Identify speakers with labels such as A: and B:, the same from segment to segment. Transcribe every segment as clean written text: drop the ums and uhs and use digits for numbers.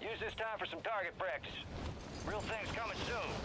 A: Use this time for some target practice. Real thing's coming soon.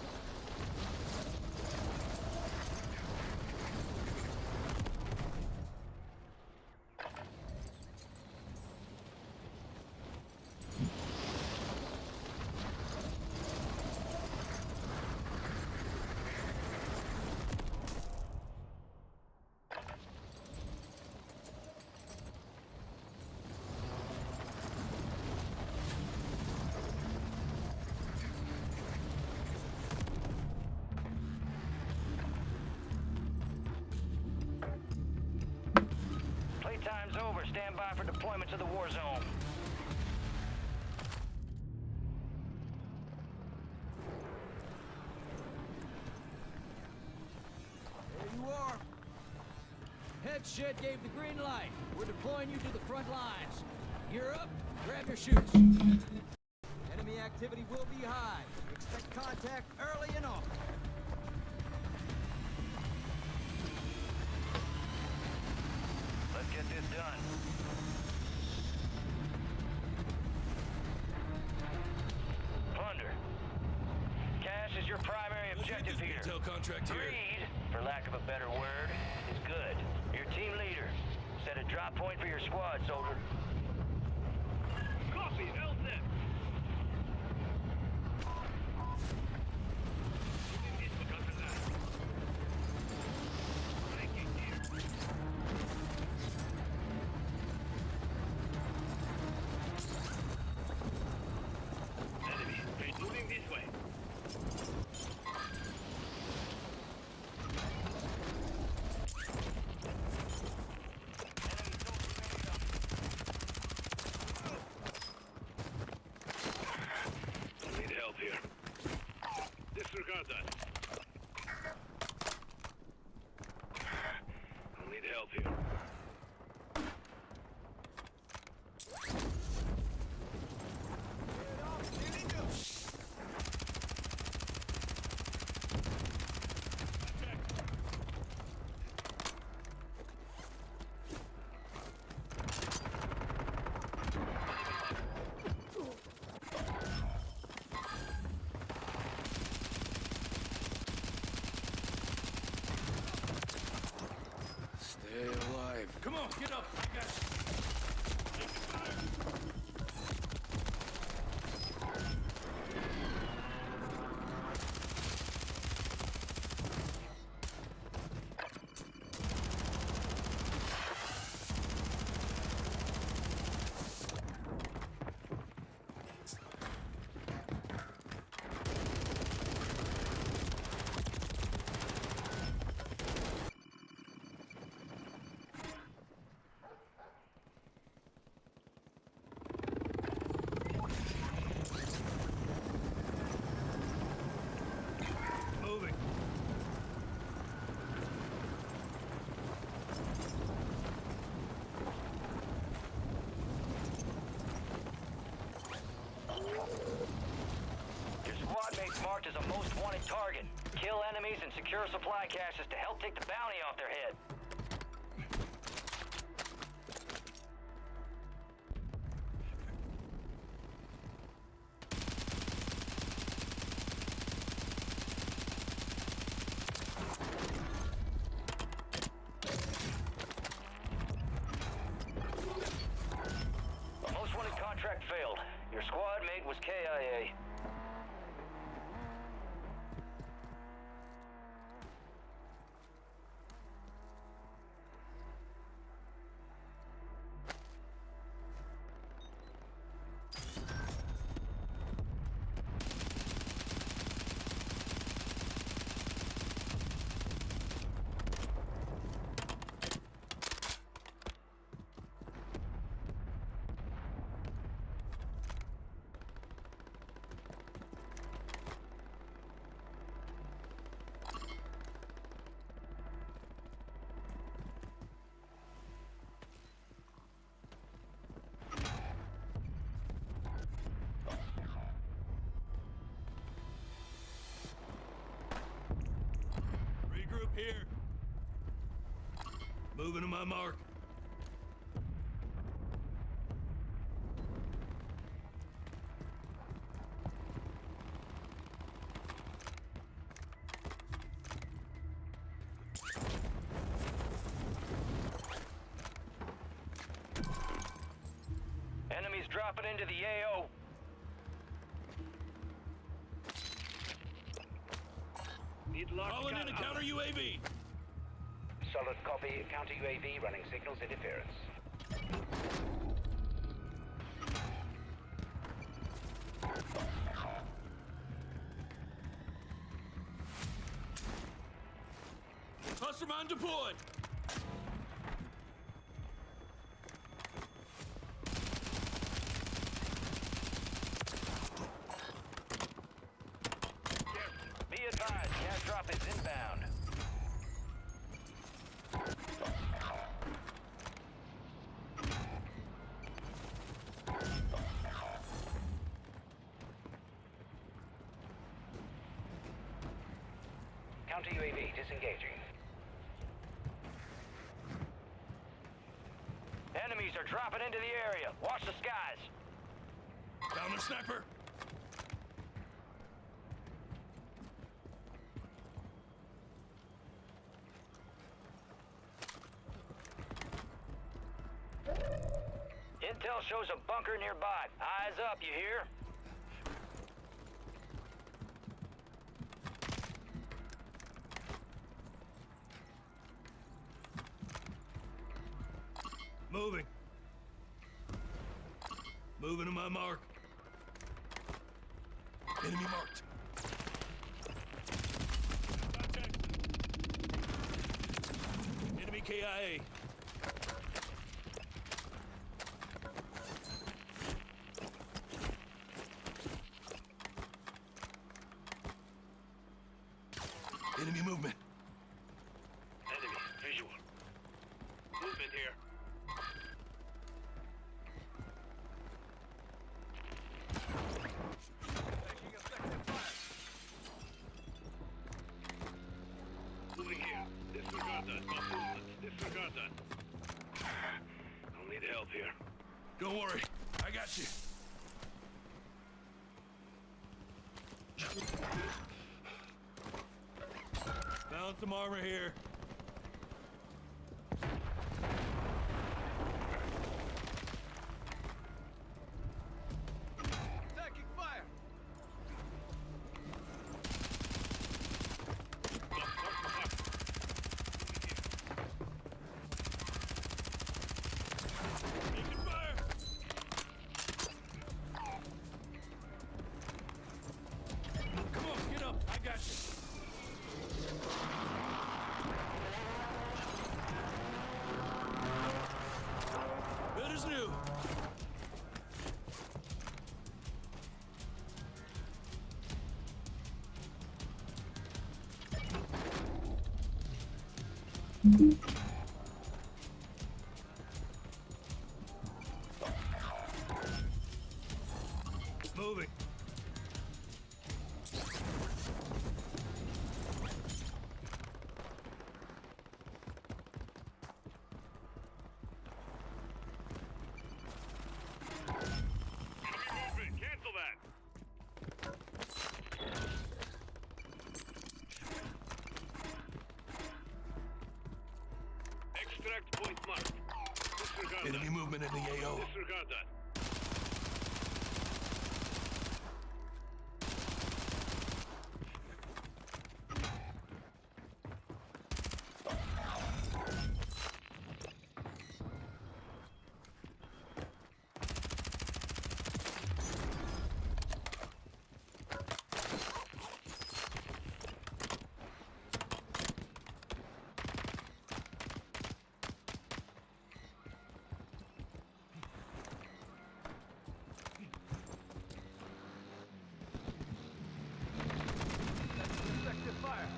A: Time's over. Stand by for deployment to the Warzone.
B: There you are. Head shed gave the green light. We're deploying you to the front lines. Gear up, grab your chutes. Enemy activity will be high. Expect contact early and often.
A: Let's get this done. Plunder. Cash is your primary objective here.
C: Intel contract here.
A: Greed, for lack of a better word, is good. Your team leader. Set a drop point for your squad, soldier.
C: Copy, LZ. Disregard that. I'll need help here. Come on, get up! I got you.
A: marked as a most wanted target. Kill enemies and secure supply caches to help take the bounty off their head. A most wanted contract failed. Your squad mate was KIA.
C: Regroup here. Moving to my mark.
A: Enemies dropping into the AO.
C: Calling in a counter UAV.
D: Solid copy. Counter UAV running signals interference.
C: Cluster mine deployed.
A: Be advised, gas drop is inbound.
D: Counter UAV disengaging.
A: Enemies are dropping into the area. Watch the skies.
C: Down the sniper.
A: Intel shows a bunker nearby. Eyes up, you hear?
C: Moving. Moving to my mark. Enemy marked. Contact. Enemy KIA. Enemy movement.
E: Enemy, visual. Movement here. Moving here. Disregard that. Got movement. Disregard that. I'll need help here.
C: Don't worry. I got you. Found some armor here.
B: Taking fire!
C: Taking fire. Come on, get up. I got you. Good as new. Moving. Enemy movement in the AO.
E: Disregard that.
B: Effective fire.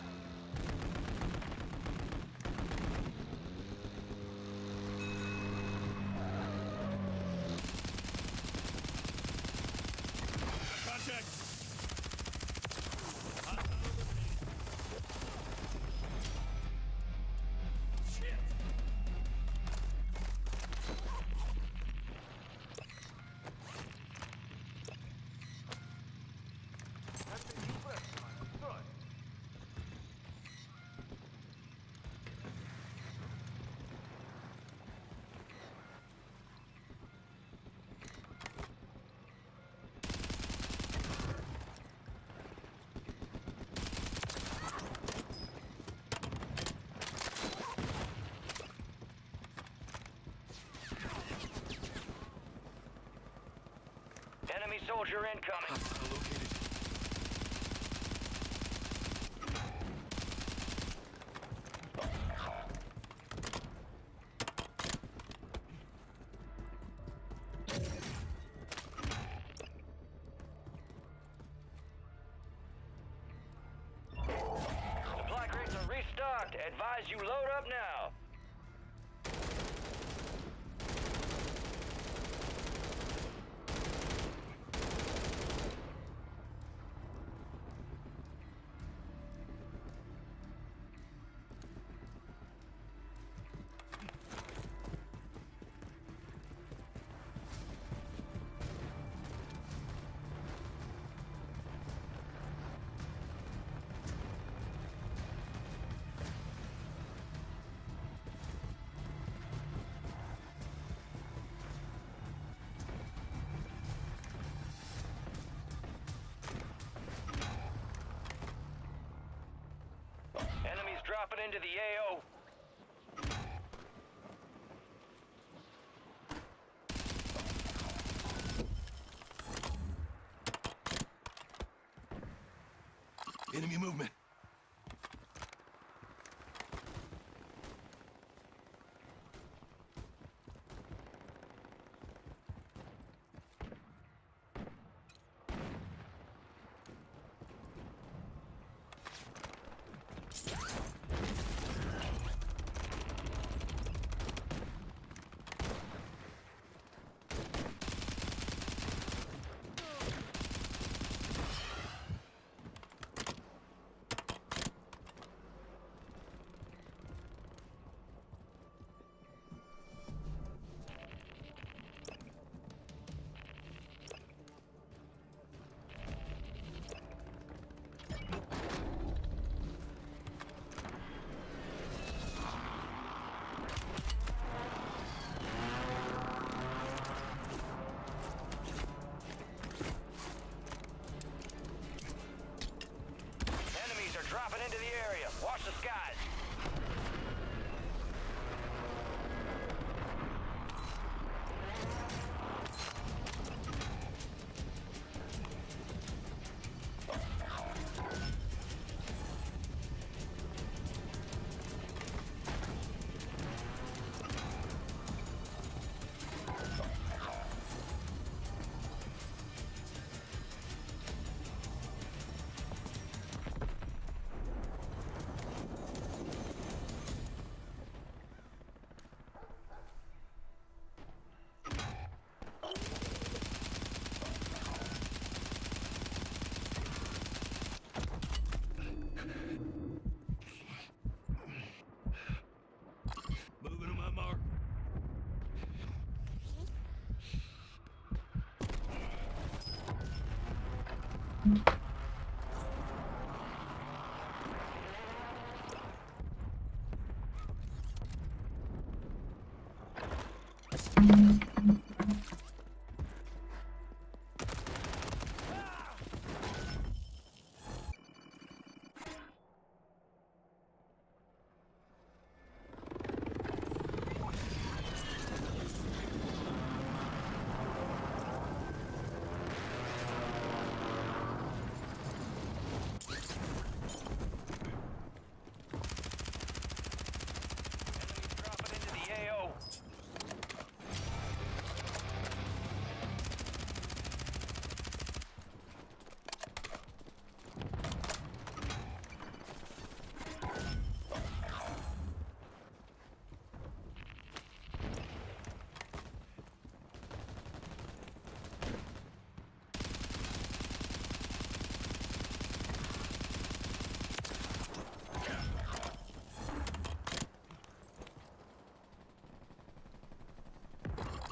C: Contact. Shit.
A: Enemy soldier incoming.
C: Located.
A: Supply crates are restocked. Advise you load up now. Enemies dropping into the AO.
C: Enemy movement. Enemies are dropping into the area. Watch the skies. Moving to my mark.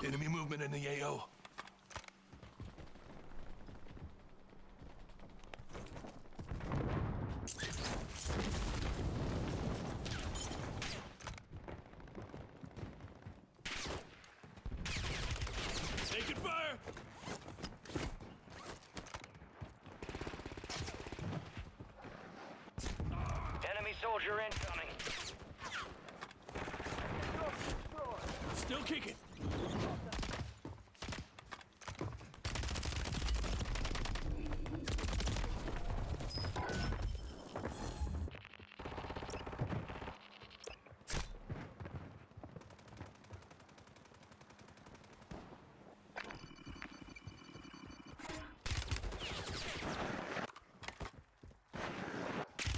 C: Enemy movement in the AO.
E: Taking fire!
A: Enemy soldier incoming.
E: Still kicking.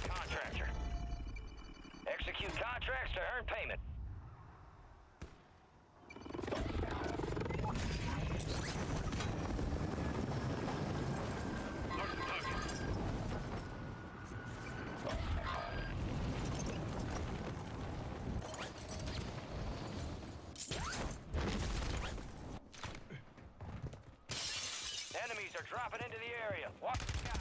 A: Contractor. Execute contracts to earn payment.
E: Mark the target.
A: Enemies are dropping into the area. Watch the skies.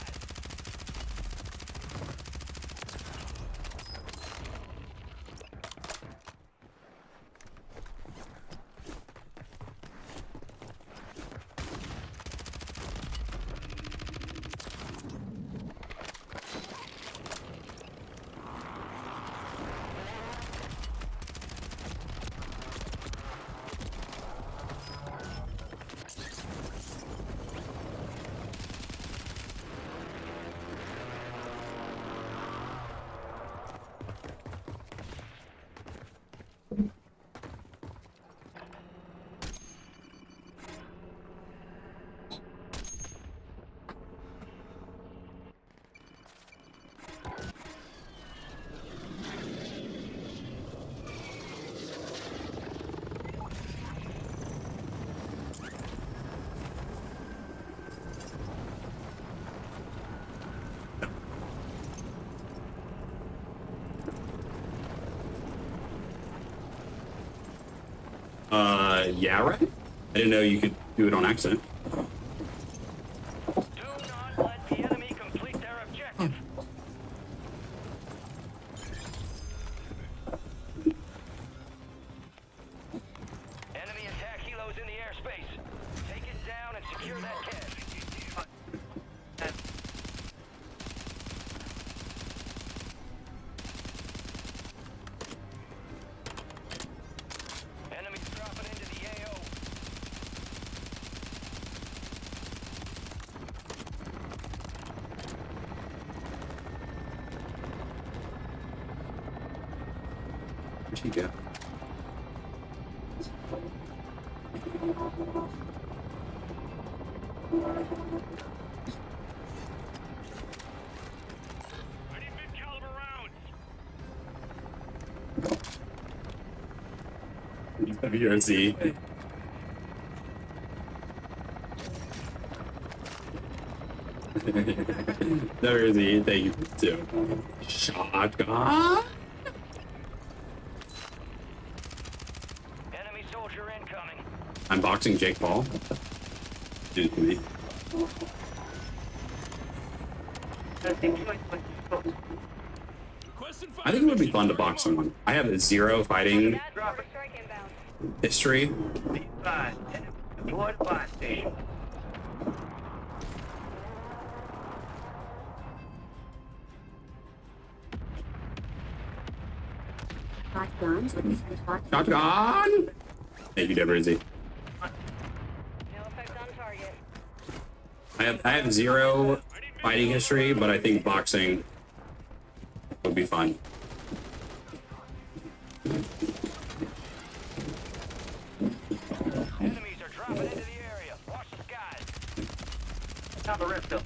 F: Yeah, right? I didn't know you could do it on accident.
A: Do not let the enemy complete their objective. Enemy attack helos in the airspace. Take it down and secure that cache. Enemies dropping into the AO.
F: Where'd she go?
E: I need mid-caliber rounds.
F: WRC. WRC, thank you too. Shotgun?
A: Enemy soldier incoming.
F: I'm boxing Jake Paul. Dude, to me.
E: Requesting fire.
F: I think it would be fun to box someone. I have zero fighting history. Shotgun! Thank you, Deborah Izzy.
G: No effect on target.
F: I have zero fighting history, but I think boxing would be fun.
A: Enemies are dropping into the area. Watch the skies.
D: Now the rest of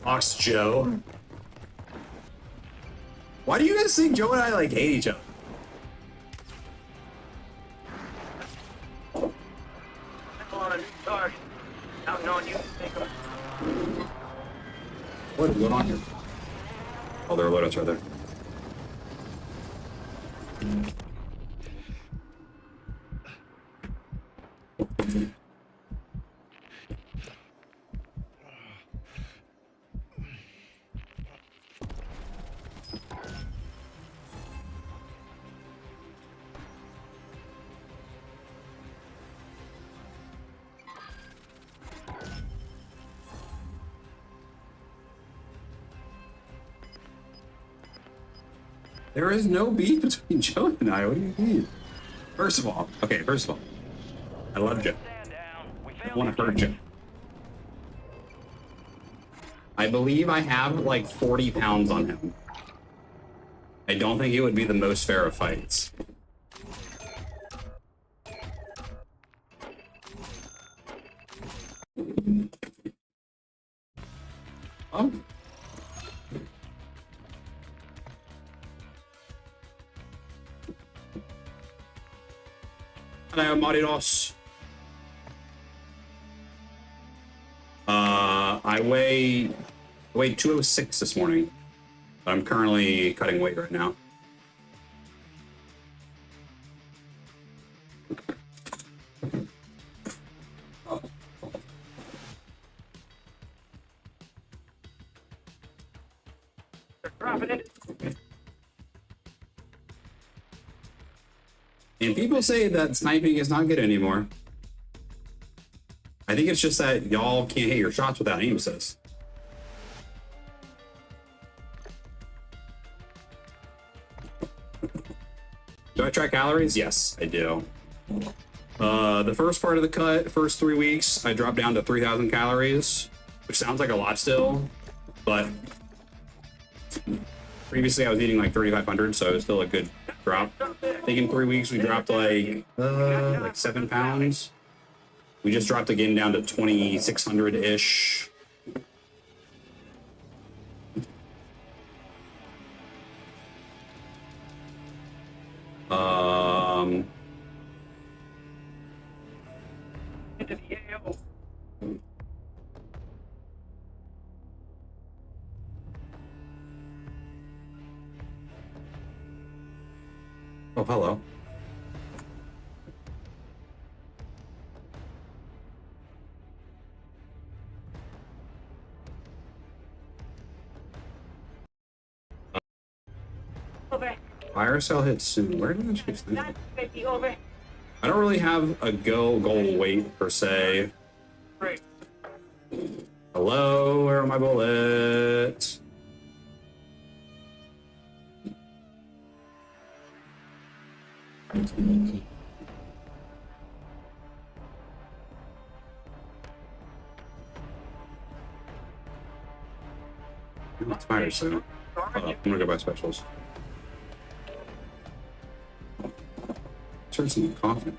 F: Box Joe. Why do you guys think Joe and I like hate each other? Oh, there are loadouts right there. There is no beef between Joe and I. What do you mean? First of all, I love Joe.
A: Stand down. We
F: I
A: failed
F: want to hurt Joe. I believe I have like 40 pounds on him. I don't think it would be the most fair of fights. Oh. Hello, Marinos. I weighed 206 this morning, but I'm currently cutting weight right now.
A: Dropping it.
F: And people say that sniping is not good anymore. I think it's just that y'all can't hit your shots without aim assist. Do I track calories? Yes, I do. The first part of the cut, first 3 weeks, I dropped down to 3,000 calories, which sounds like a lot still, but previously I was eating like 3,500, so it was still a good drop. I think in 3 weeks we dropped like 7 pounds. We just dropped again down to 2,600-ish.
A: Into the AO.
F: Oh, hello.
G: Over.
F: Fire cell hits soon. Where did I choose that?
G: Not 50 over.
F: I don't really have a goal weight per se.
A: Great.
F: Hello, where are my bullets? It's fire soon. Hold up, I'm gonna go buy specials. Start some coffee.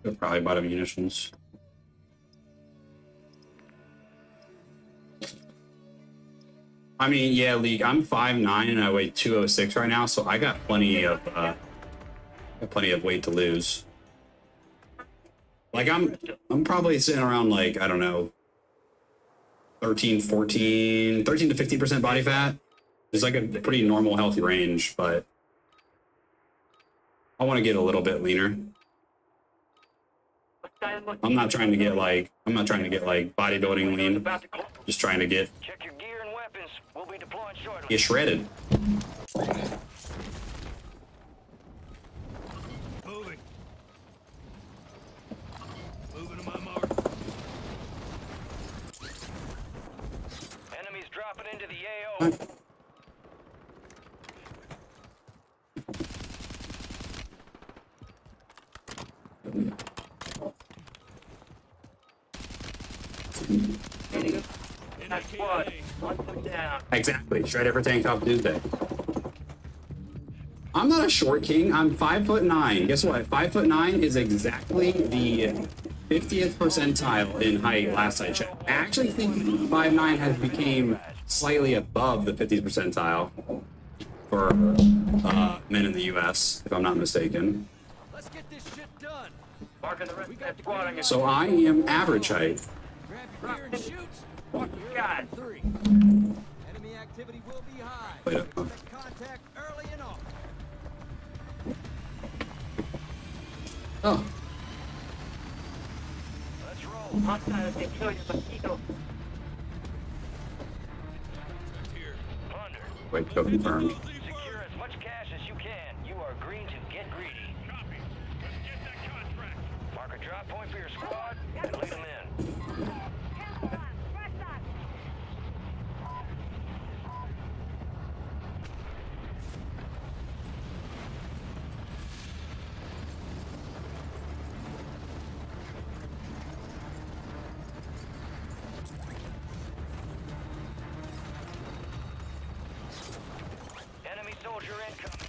F: They're probably bought munitions. I mean, yeah, League. I'm 5'9" and I weigh 206 right now, so I got plenty of weight to lose. Like I'm probably sitting around like, I don't know, 13 to 15% body fat. It's like a pretty normal, healthy range, but I want to get a little bit leaner. I'm not trying to get like bodybuilding lean. Just trying to get
A: Check your gear and weapons. We'll be deploying shortly.
F: get shredded.
C: Moving. Moving to my mark.
A: Enemies dropping into the AO.
C: Squad.
A: One foot down.
F: Exactly. Shredded for Tank Top Tuesday. I'm not a short king. I'm 5'9". Guess what? 5'9" is exactly the 50th percentile in height last I checked. I actually think 5'9" has became slightly above the 50th percentile for men in the US, if I'm not mistaken.
B: Let's get this shit done.
A: Marking the rest
B: We
A: of
B: got
A: that
B: the
A: squad on
B: green
A: your
B: light.
F: So I am average height.
B: Grab your gear and shoot.
A: Watch the
B: You're
A: skies.
B: up in 3. Enemy activity will be high.
F: Wait,
B: Expect contact early and often.
F: Oh,
A: Let's roll. Hostiles, they kill your mosquito.
C: Here.
A: Plunder.
F: wait, go confirm.
A: Secure as much cash as you can. You are green to get greedy.
E: Copy. Let's get that contract.
A: Mark a drop point for your squad and lead them in.
G: Cancel on. Fresh shot.
A: Enemy soldier incoming.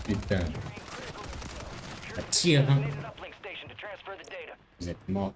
H: Putain,
A: Green critical info.
H: ça tire, hein.
A: Need an uplink station to transfer the data.
H: Vous êtes morts.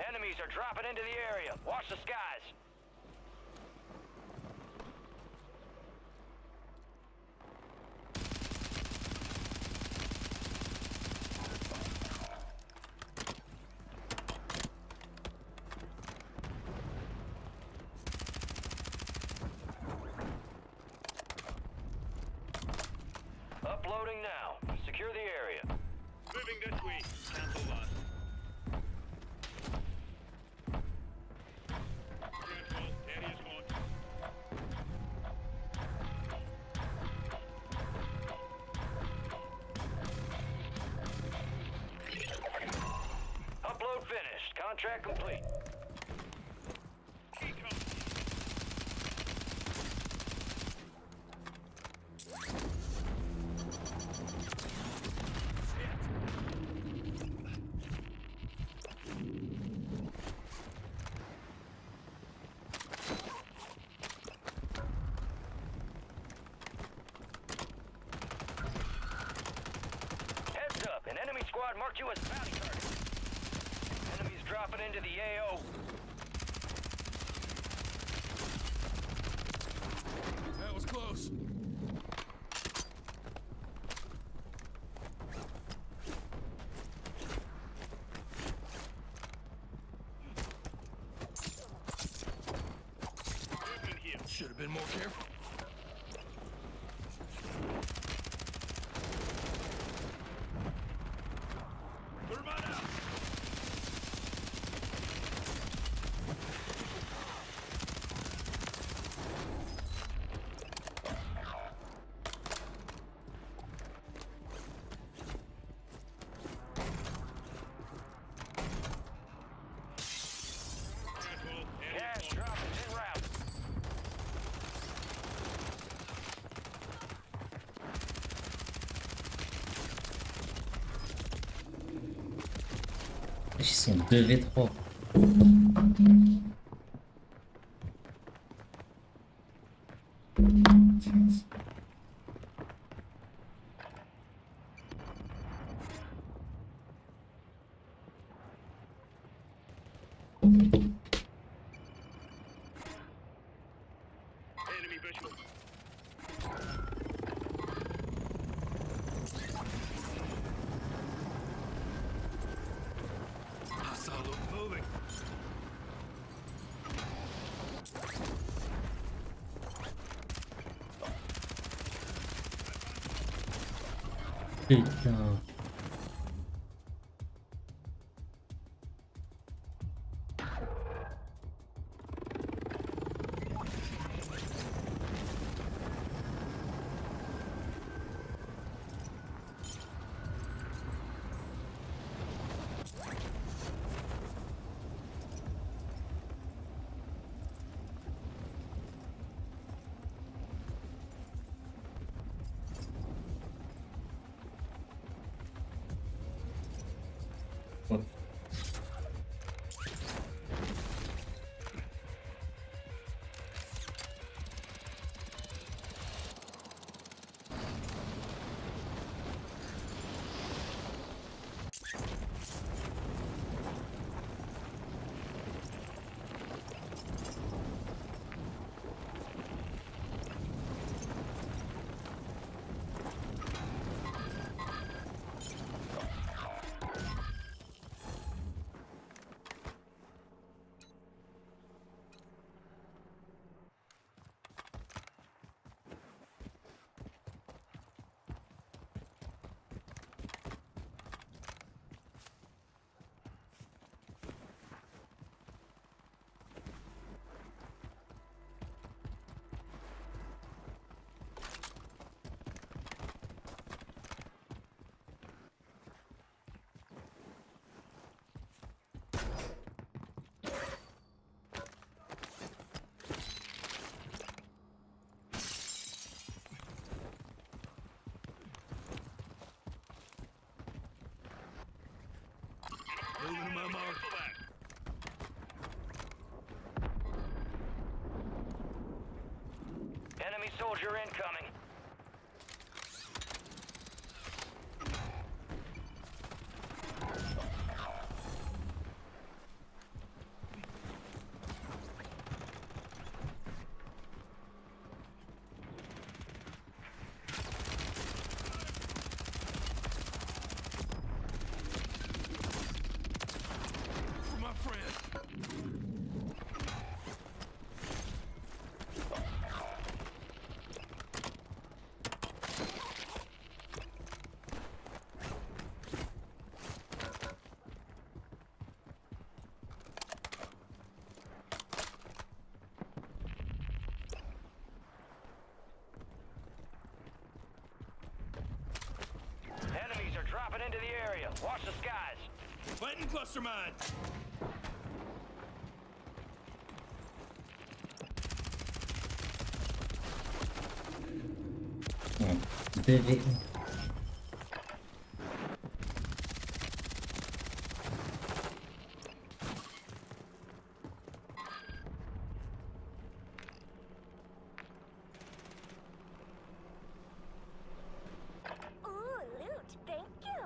A: Enemies are dropping into the area. Watch the skies. Uploading now. Secure the area.
E: Moving this way. Cancel that. Careful. Area's hot.
A: Upload finished. Contract complete.
E: Income.
A: Heads up. An enemy squad marked you as bounty target. Enemies dropping into the AO.
C: That was close.
E: Movement here.
C: Should have been more careful.
E: Thermite out. Careful. Area's
A: Cash
E: hot.
A: drop is en route.
H: qu'ils sont 2v3.
E: Enemy visual.
C: Hostile moving.
H: Putain. Oh.
C: Moving to my mark.
A: Enemy soldier incoming.
C: For my friend.
A: Enemies are dropping into the area. Watch the skies.
C: Planting cluster mine.
H: Non, 2v1.
G: Ooh, loot. Thank you.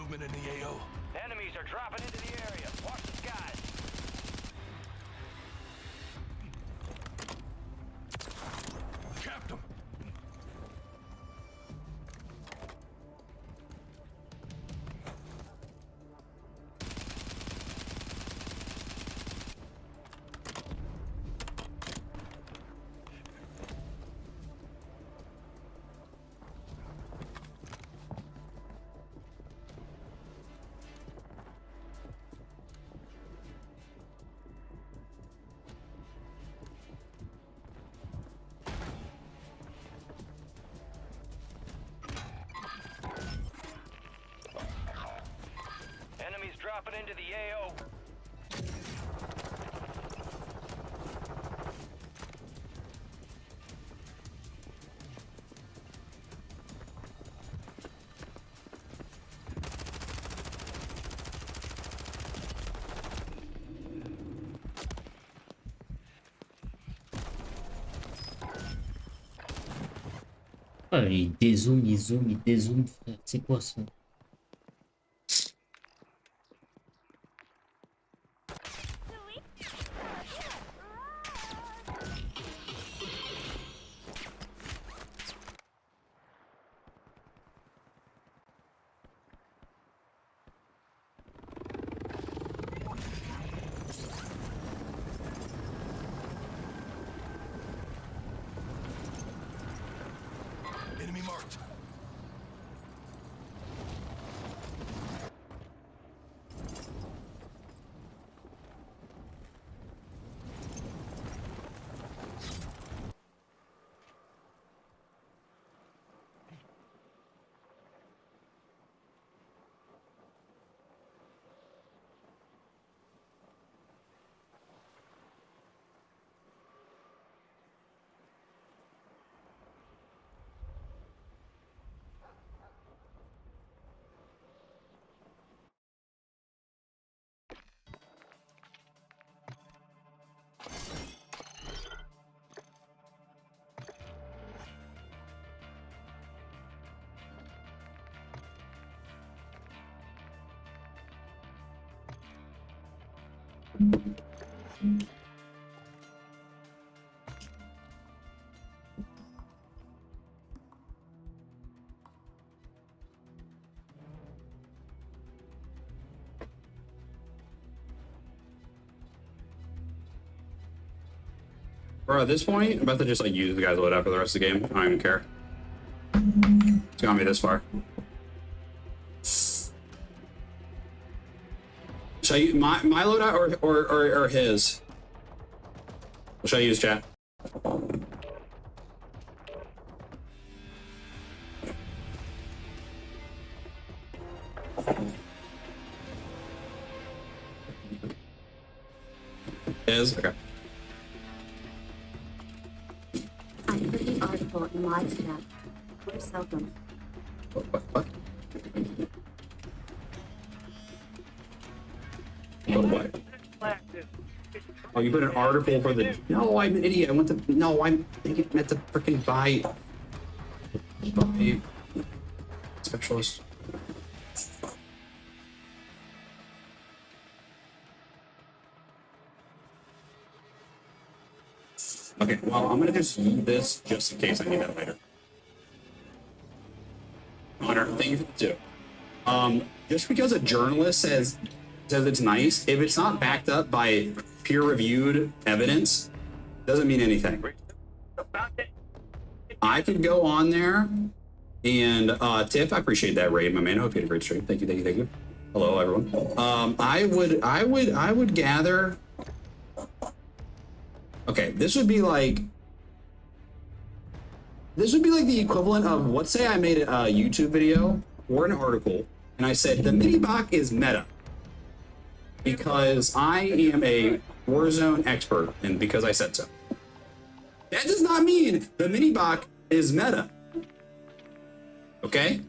C: movement in the AO.
A: Enemies are dropping into the area. Watch the skies.
C: Capped him.
A: Enemies dropping into the AO.
H: Ah, il dézoome, frère. C'est quoi ça?
C: Enemy marked.
F: Bro, at this point, I'm about to just like use the guy's loadout for the rest of the game. I don't even care. It's got me this far. Should I use my loadout or his? What should I use, chat? His? Okay.
I: I put the article in live chat. We're seldom.
F: What? What? Oh, you put an article for the... No, I'm an idiot. I went to... No, I meant to freaking buy specialist. Okay, well, I'm gonna just use this just in case I need that later. Honor, thank you for the tip. Just because a journalist says it's nice, if it's not backed up by peer-reviewed evidence, doesn't mean anything. I could go on there and Tiff, I appreciate that raid, my man. I hope you had a great stream. Thank you. Hello, everyone. I would gather. Okay, this would be like the equivalent of, let's say I made a YouTube video or an article and I said the mini bot is meta because I am a Warzone expert and because I said so. That does not mean the mini bot is meta. Okay?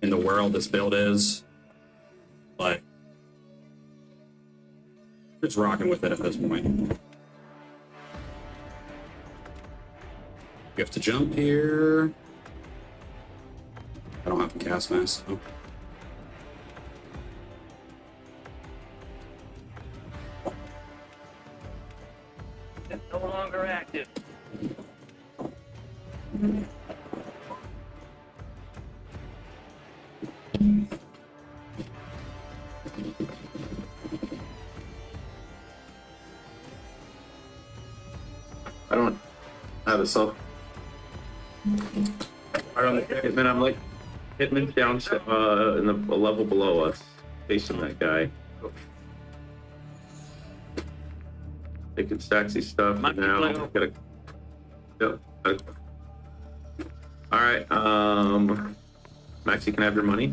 F: in the world this build is, but just rocking with it at this point. You have to jump here. I don't have a cast mask, so.
A: It's no longer active.
J: I don't have a self. I don't Hitman. I'm like Hitman's down in the a level below us, facing that guy. Taking Staxy stuff
A: Might be
J: now.
A: playing.
J: Gotta, yep. All right. Maxie, can I have your money?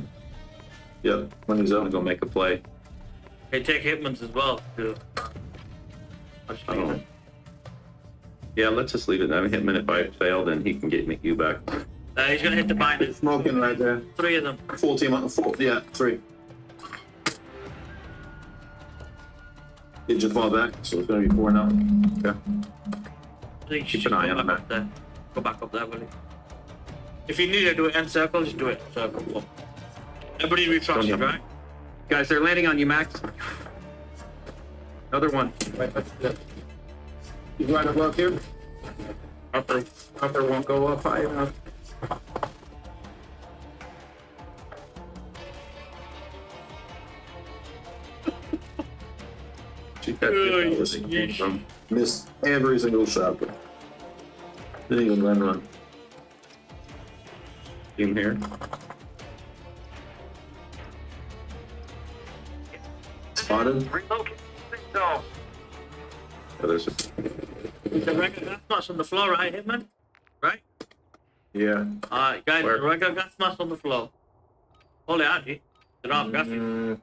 J: Yep. Money's up. I'm gonna go make a play.
A: Hey, take Hitman's as well, too.
J: Yeah, let's just leave it. I mean, Hitman, if I fail, then he can get me you back.
A: He's gonna hit the binder.
J: Smoking right there.
A: 3 of them.
J: Full team on full. Yeah, 3. Did you fall back? So it's gonna be 4 now. Okay.
A: I think you
J: Keep
A: should
J: an eye
A: go
J: on
A: back
J: that.
A: up there. Go back up there, Willie. If you need to do it end circle, just do it circle. Everybody retrust it, right?
J: Guys, they're landing on you, Max. Another one. You right above here? Upper won't go up high enough. She got missed every single shot. Didn't even run. Team here. Spotted.
A: No.
J: Oh, there's
A: The regular gas mask on the floor, right, Hitman? Right?
J: yeah.
A: Alright, guys,
J: Where?
A: the regular gas mask on the floor. Hold it out, G. They're off gassy.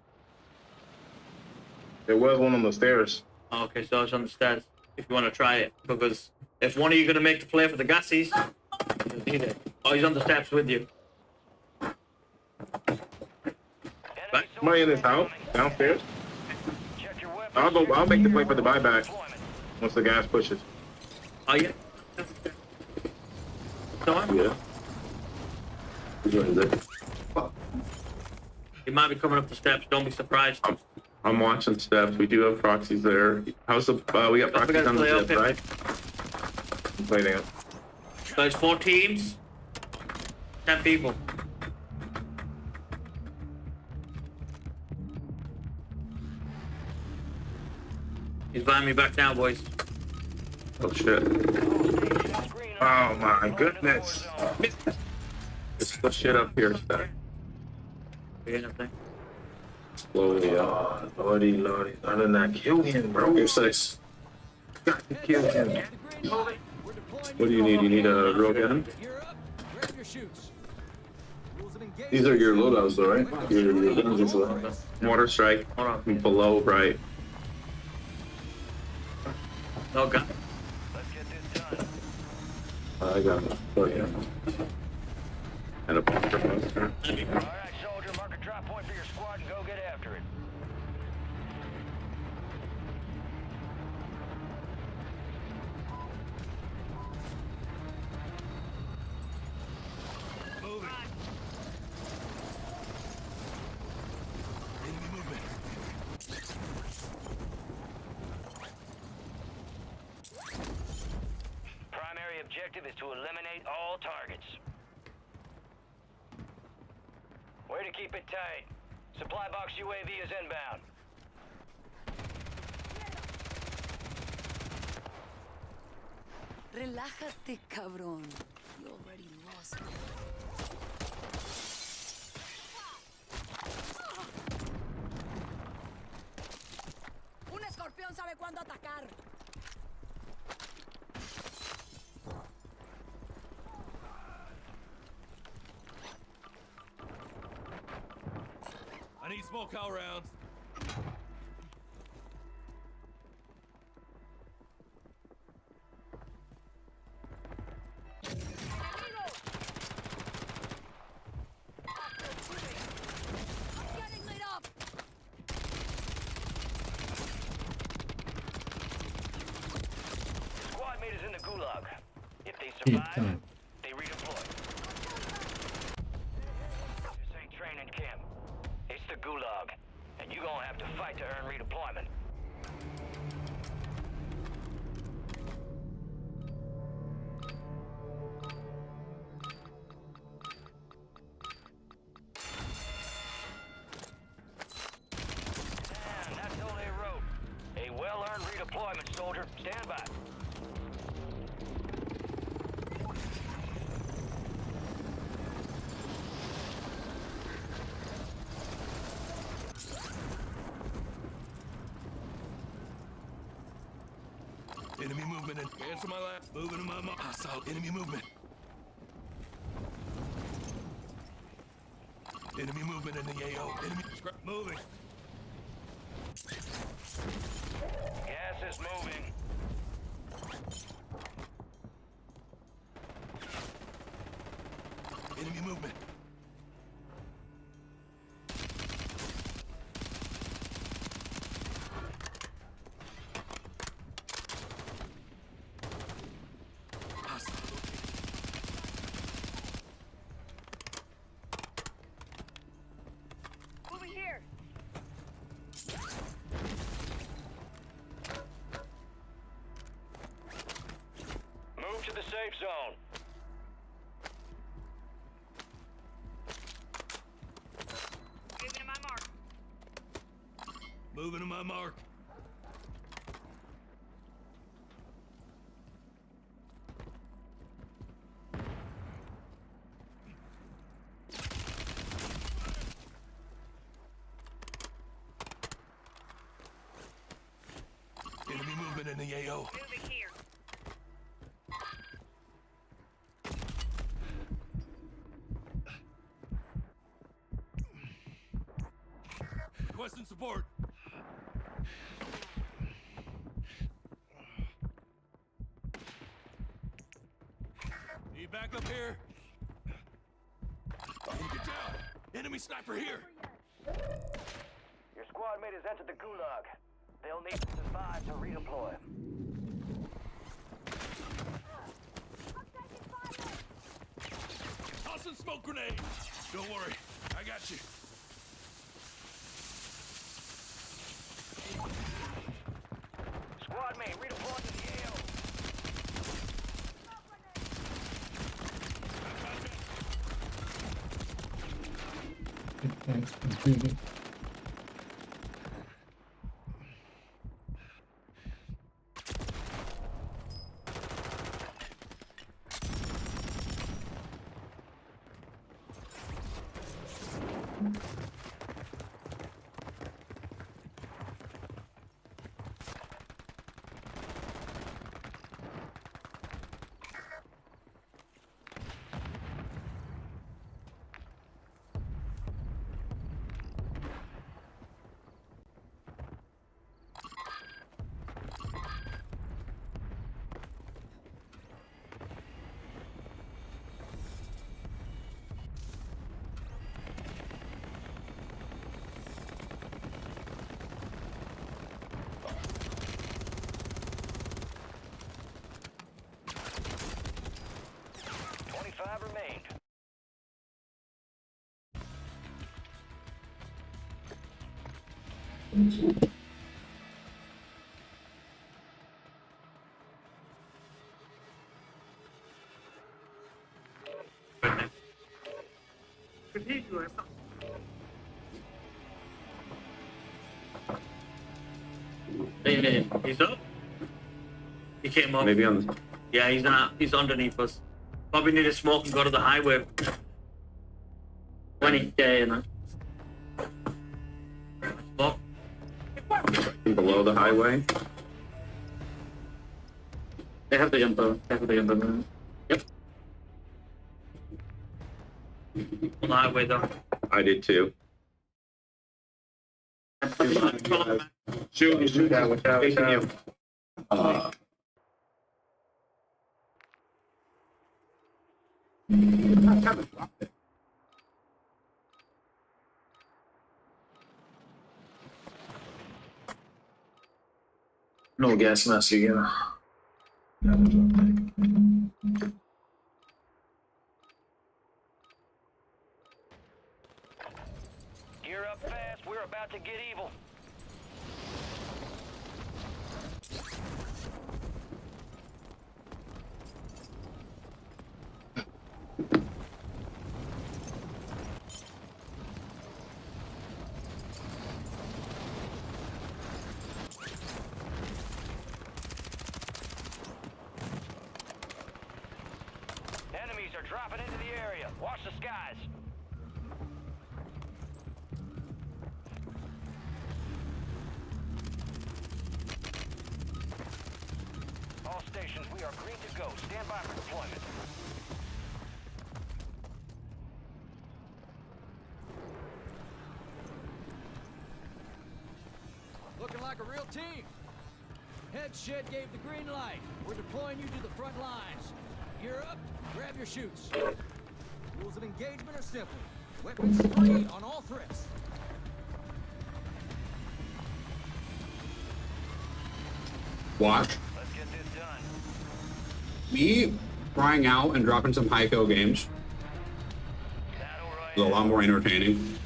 J: There was one on the stairs.
A: Oh, okay, so it's on the stairs. If you want to try it, because if one of you gonna make the play for the gassies, you need it. Oh, he's on the steps with you. Right.
J: Am I in this house? Downstairs? I'll make the play for the buyback once the gas pushes.
A: Oh, yeah. Someone?
J: Yeah.
A: He might be coming up the steps. Don't be surprised.
J: I'm watching steps. We do have proxies there. How's the? We got proxies on the
A: play
J: steps,
A: okay.
J: right? Play down.
A: So it's 4 teams, 10 people. He's buying me back now, boys.
J: Oh shit! Oh my goodness! Let's push shit up here, Stack.
A: You hear nothing?
J: Slowly, lordy. I did not kill him, bro. You're 6. Got to kill him. What do you need? You need a real gun?
B: Gear up, grab your chutes. Rules of engagement.
J: These are your loadouts, though, right? Your guns as well. Water strike.
A: Hold on.
J: Below, right.
A: No gun. Let's get this done.
J: I got it. Oh, yeah. And a bunker poster.
A: Enemy. All right, soldier, mark a drop point for your squad and go get after it.
C: Enemy movement.
A: Primary objective is to eliminate all targets. Way to keep it tight. Supply box UAV is inbound.
K: Relájate, cabrón. You already lost. Un escorpión sabe cuándo atacar.
C: I need smoke out rounds.
D: mate is in the gulag. If they
H: Putain.
D: survive, they redeploy. This ain't training camp. It's the gulag. And you're gonna have to fight to earn redeployment. And that's all they wrote. A well-earned redeployment, soldier. Stand by.
C: Enemy movement and cancel my lap. Moving to my mark. Hostile enemy movement. Enemy movement in the AO. Enemy scrap moving.
D: Gas is moving.
C: Enemy movement. Hostile located.
K: Over here.
D: Move to the safe zone.
K: Moving to my mark.
C: Moving to my mark. Enemy movement in the AO.
K: Moving here.
C: Requesting support. Need backup here. Get down. Enemy sniper here.
D: Your squad mate has entered the gulag. They'll need to survive to redeploy.
C: Tossing smoke grenade. Don't worry. I got you.
D: Squad mate, redeploy to the AO.
H: Thanks, completely.
D: Remained.
A: Hey, he's up. He came up.
J: Maybe on the...
A: Yeah, he's not. He's underneath us. Probably need to smoke and go to the highway. 20K, you know. Smoke.
J: below the highway.
A: They have the jumper. They have the jumper. Yep. On the highway though.
J: I did too.
F: Shoot out, watch out, watch out.
J: No gas mask again.
D: Gear up fast. We're about to get evil. Enemies are dropping into the area. Watch the skies. All stations, we are green to go. Stand by for deployment.
B: Looking like a real team. Head shed gave the green light. We're deploying you to the front lines. Gear up, grab your chutes. Rules of engagement are simple. Weapons free on all threats.
F: Watch.
D: Let's get this done.
F: Me trying out and dropping some high kill games
D: Battle
F: is a lot more entertaining.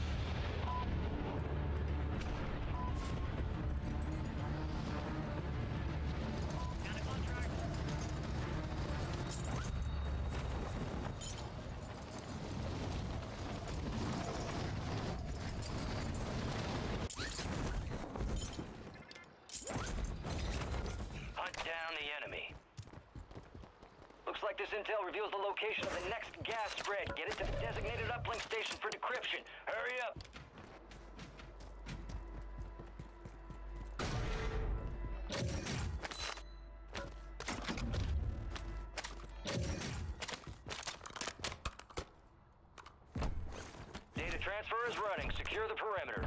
D: Hunt down the enemy. Looks like this intel reveals the location of the next gas spread. Get it to the designated uplink station for decryption. Hurry up. Data transfer is running. Secure the perimeter.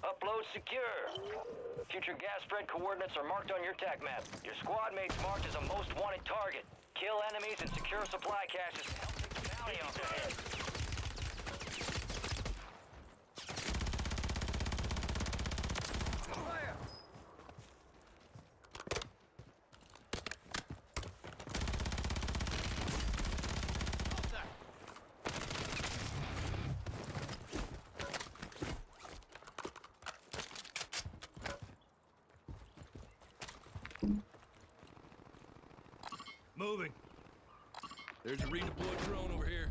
D: Upload secure. Future gas spread coordinates are marked on your TAC map. Your squad mate's marked as a most wanted target. Kill enemies and secure supply caches to help take the bounty off their heads.
B: Fire!
C: Moving. There's a redeployed drone over here.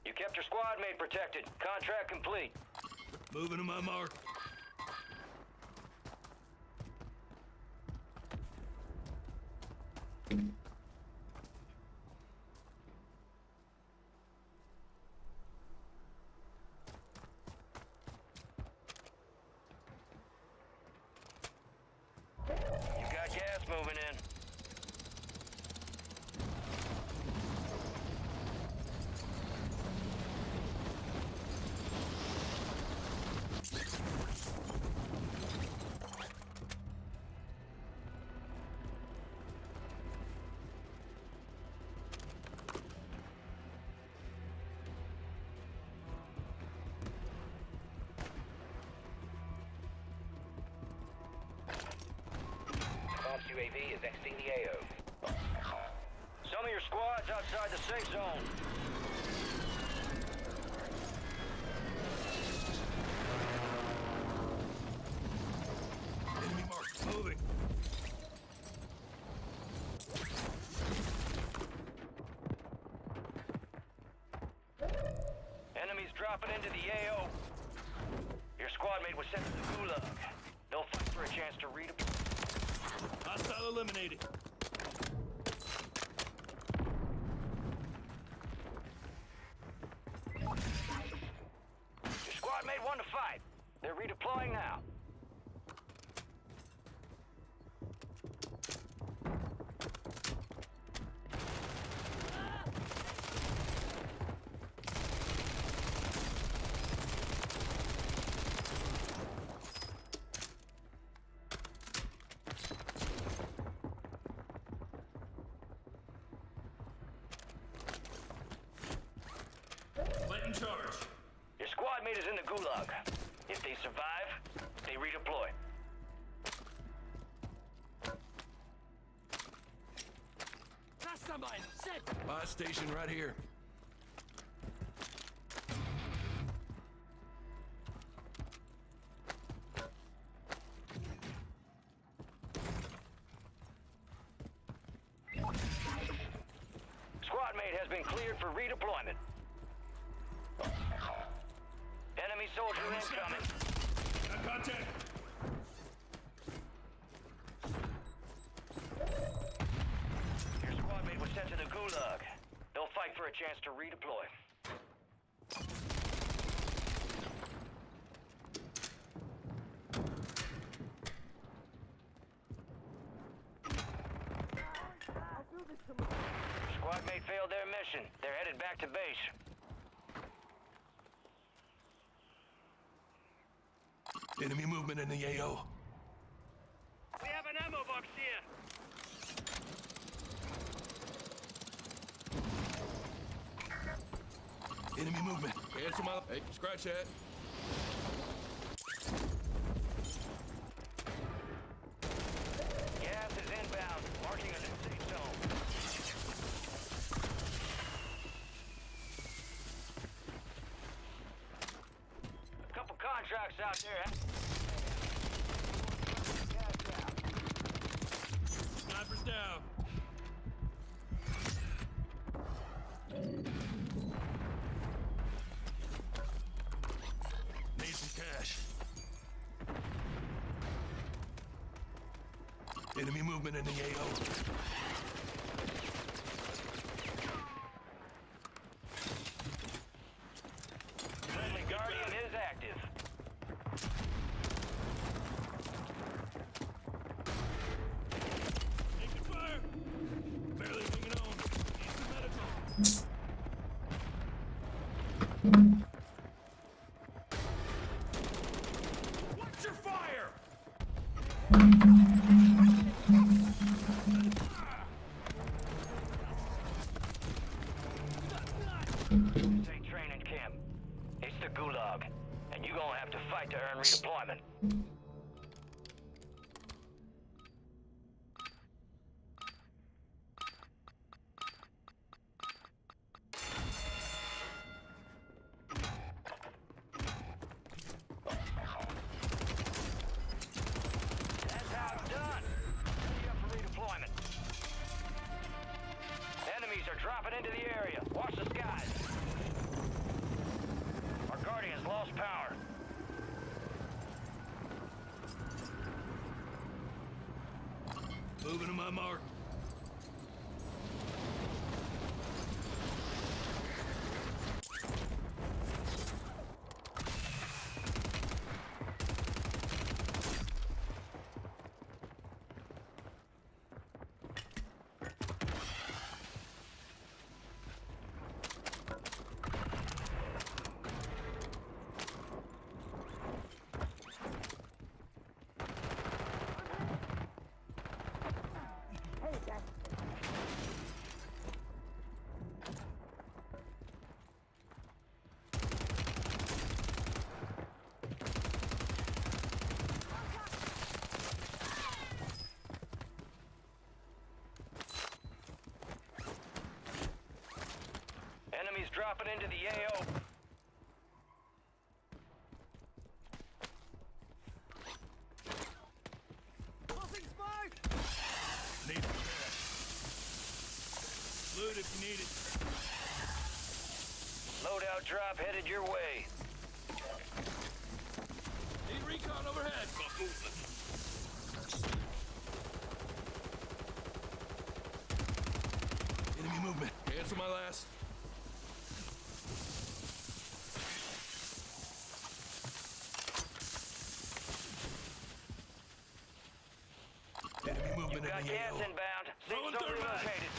D: You kept your squad mate protected. Contract complete.
C: Moving to my mark.
D: You got gas moving in. Ops UAV is exiting the AO. Some of your squad's outside the safe zone.
C: Enemy mark. Moving.
D: Enemies dropping into the AO. Your squad mate was sent to the gulag. They'll fight for a chance to redeploy.
C: Hostile eliminated.
D: Your squad mate won the fight. They're redeploying now. mate is in the gulag. If they survive, they redeploy.
B: That's somebody. Shit.
C: Buy station right here.
D: Squad mate has been cleared for redeployment. Enemy soldier incoming.
C: Got contact.
D: Your squad mate was sent to the gulag. They'll fight for a chance to redeploy. Squad mate failed their mission. They're headed back to base.
C: Enemy movement in the AO.
E: We have an ammo box here.
C: Enemy movement. Cancel my... Hey, scratch that.
D: Gas is inbound, marking a new safe zone. A couple contracts out there.
C: Snipers down. Need some cash. Enemy movement in the AO.
D: Friendly Guardian is active.
C: Taking fire. Barely hanging on. Need some medical. Watch your fire!
D: Take training camp. It's the gulag, and you're gonna have to fight to earn redeployment. That's how it's done. Ready up for redeployment. Enemies are dropping into the area. Watch the skies. Our Guardian's lost power.
C: Moving to my mark.
D: Enemies dropping into the AO.
C: Need some cash. Loot if you need it.
D: Loadout drop headed your way.
C: Need recon overhead.
E: Got movement.
C: Enemy movement. Cancel my last. Enemy movement
D: Got
C: in the
D: gas
C: AO.
D: inbound. Safe
C: Throwing
D: zone
C: thermite.
D: relocated.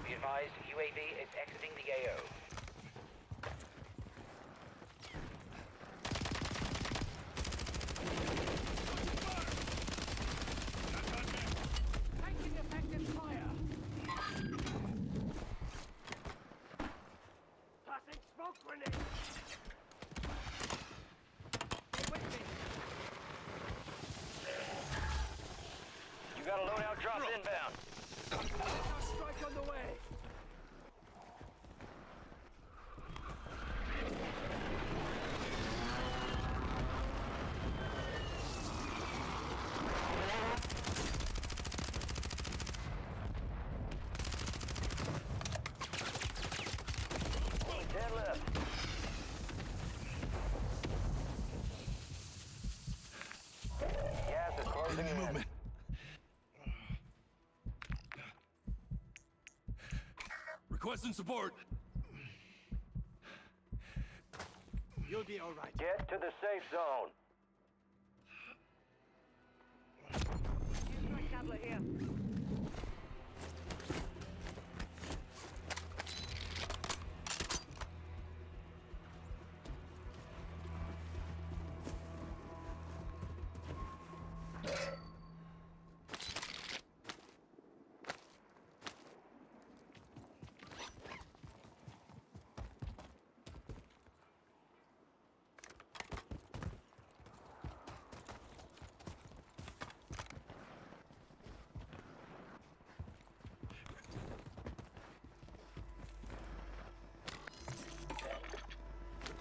L: Be advised, UAV is exiting the AO.
B: Taking effective fire.
C: Requesting support.
B: You'll be all right.
D: Get to the safe zone.
K: Tablet here.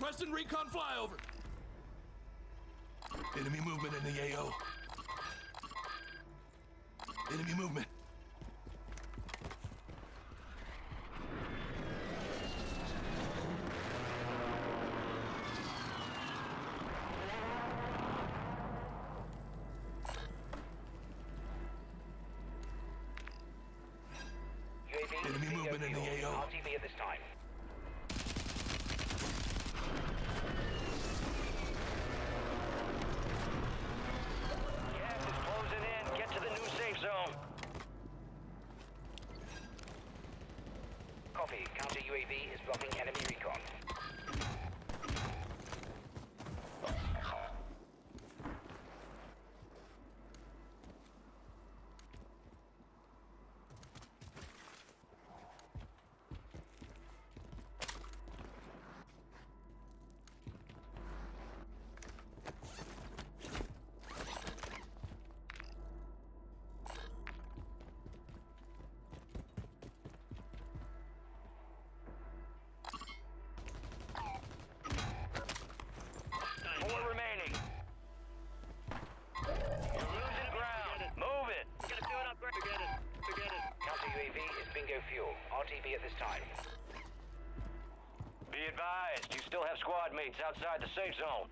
C: Requesting recon flyover. Enemy movement in the AO. Enemy movement.
L: UAV
C: Enemy movement in the AO.
L: RTV at this time.
D: Gas is closing in. Get to the new safe zone.
L: Copy. Counter UAV is blocking enemy recon.
D: Four remaining. You're losing ground. Move it.
E: We're gonna do an upgrade. Forget it. Forget it.
L: Counter UAV is bingo fuel. RTV at this time.
D: Be advised, you still have squad mates outside the safe zone.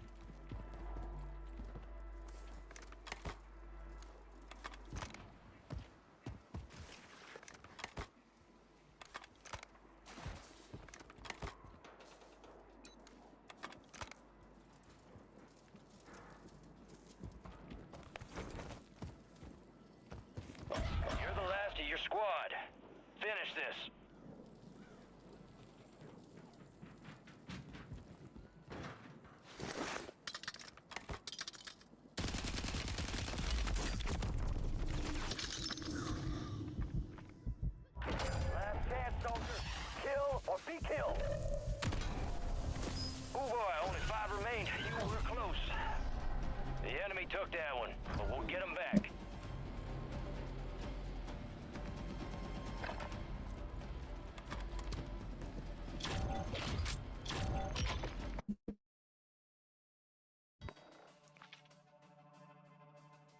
D: You're the last of your squad. Finish this. Last chance, soldier. Kill or be killed. Oh boy, only 5 remain. You were close. The enemy took that one, but we'll get them back.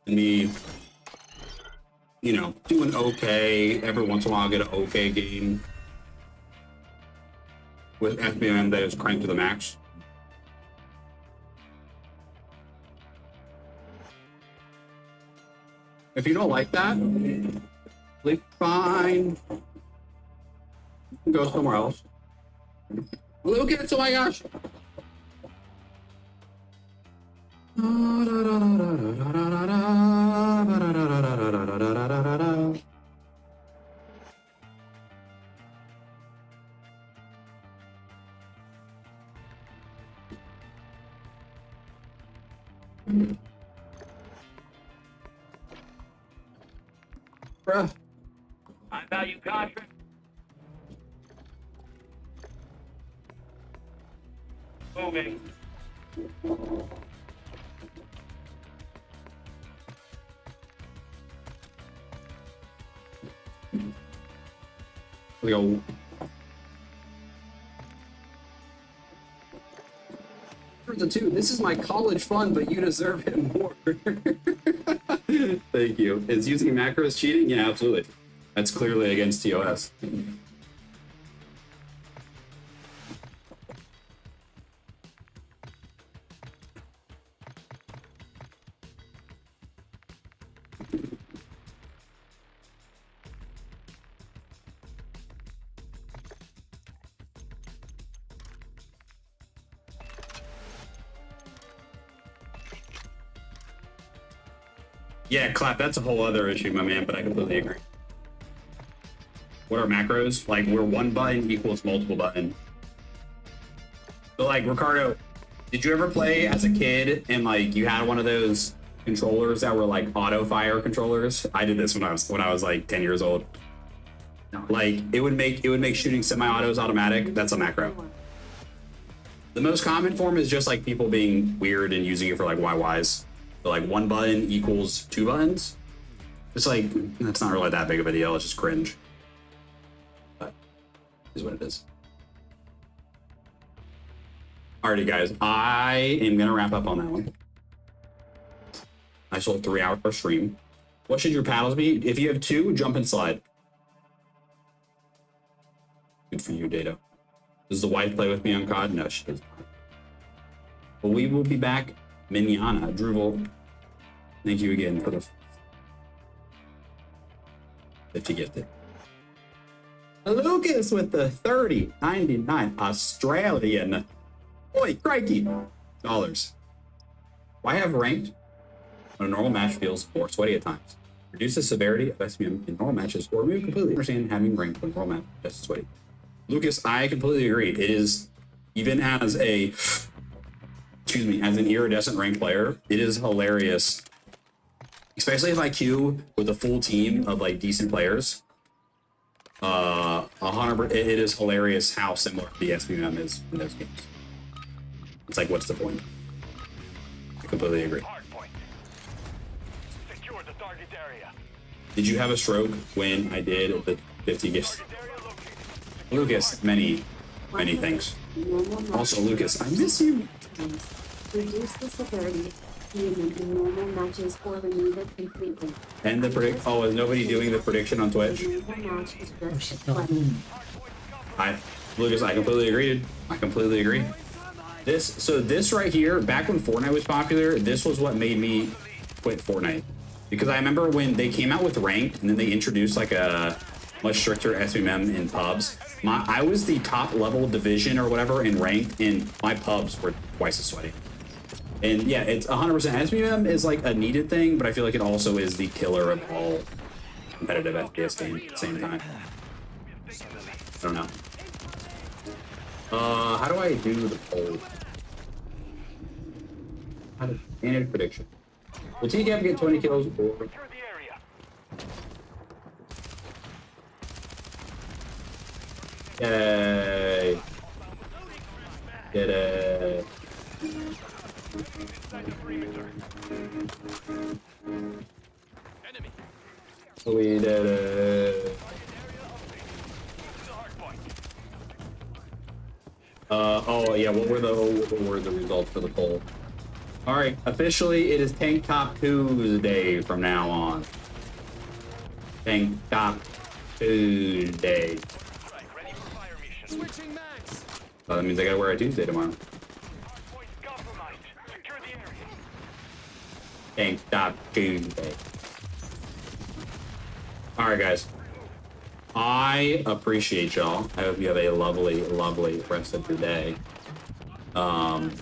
F: Me, you know, doing okay. Every once in a while, I'll get an okay game with FBM that is cranked to the max. If you don't like that, leave fine. Go somewhere else. Look at it, oh my gosh. Bruh.
A: High value contract. Moving.
F: We go. The two. This is my college fund, but you deserve it more. Thank you. Is using macros cheating? Yeah, absolutely. That's clearly against TOS. Yeah, clap. That's a whole other issue, my man. But I completely agree. What are macros? Like, where one button equals multiple button. So, like, Ricardo, did you ever play as a kid and like you had one of those controllers that were like auto fire controllers? I did this when I was like 10 years old. Like, it would make shooting semi-autos automatic. That's a macro. The most common form is just like people being weird and using it for like YYs. So like one button equals two buttons. It's like, that's not really that big of a deal. It's just cringe. But is what it is. Alrighty, guys. I am gonna wrap up on that one. I sold 3 hours per stream. What should your paddles be? If you have 2, jump and slide. Good for you, Data. Does the wife play with me on COD? No, she does not. But we will be back manana. Druval, thank you again for the 50 gifted. Lucas with the 30.99 Australian. Oi, crikey! Dollars. Why have ranked when a normal match feels more sweaty at times? Reduce the severity of SBM in normal matches, or we completely understand having ranked when normal match is just sweaty. Lucas, I completely agree. It is, even as a, excuse me, as an iridescent ranked player, it is hilarious. Especially if I queue with a full team of like decent players. 100%, it is hilarious how similar the SBM is in those games. It's like, what's the point? I completely agree.
E: Secure the target area.
F: Did you have a stroke when I did the 50 gifts? Lucas, many things. Also, Lucas, I miss you.
I: Reduce the severity in normal matches or remove it completely.
F: And the predict. Oh, is nobody doing the prediction on Twitch? Lucas, I completely agree. Dude. I completely agree. This right here, back when Fortnite was popular, this was what made me quit Fortnite. Because I remember when they came out with ranked, and then they introduced like a much stricter SBM in pubs. I was the top level division or whatever in ranked, and my pubs were twice as sweaty. And yeah, it's 100%. SBM is like a needed thing, but I feel like it also is the killer of all competitive FPS games at the same time. I don't know. How do I do the poll? How to manage prediction? Will TCAP get 20 kills or? Yay! Get it. We did it. Oh yeah, what were the results for the poll? All right, officially it is Tank Top Tuesday from now on. Tank Top Tuesday.
B: Switching mags.
F: That means I gotta wear a Tuesday tomorrow. Tank Top Tuesday. All right, guys. I appreciate y'all. I hope you have a lovely, lovely rest of your day. And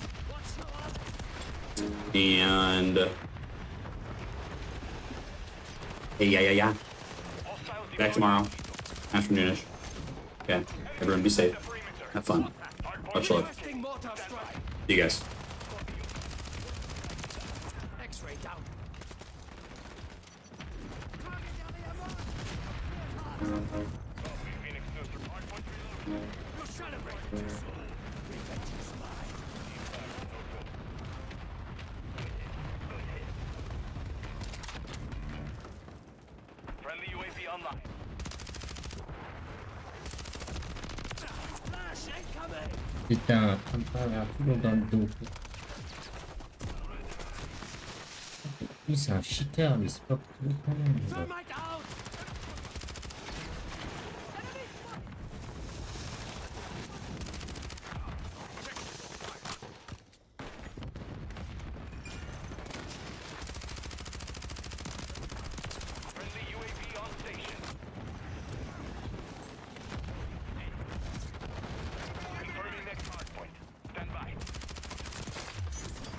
F: hey, yeah. Back tomorrow, afternoonish. Okay, everyone be safe. Have fun. Much love. See you guys.
B: X-ray down.
E: Friendly UAV online.
H: Putain, ça me parle toujours dans le dos. Lui, c'est un cheater, mais c'est pas pour tout le monde.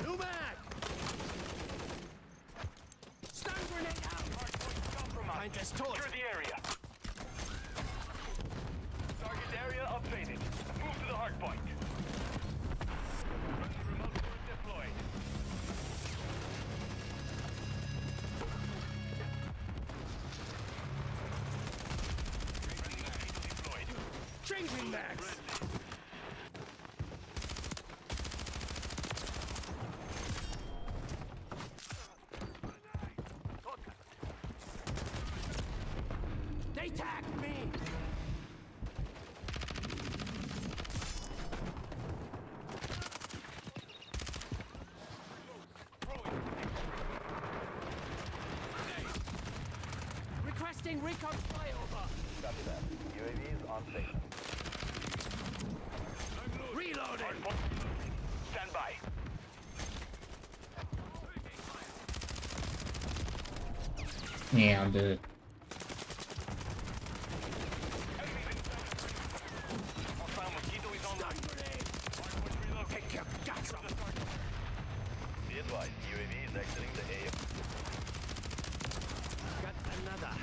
B: New mag. Stun grenade. Changing max. They tagged me. Requesting recon flyover.
D: Copy that. UAV is on station.
B: Reloading.
D: Stand by.
H: Merde.
D: Hostile mosquito is online.
B: Take your guts off.
D: Be advised, UAV is exiting the AO.
B: Got another.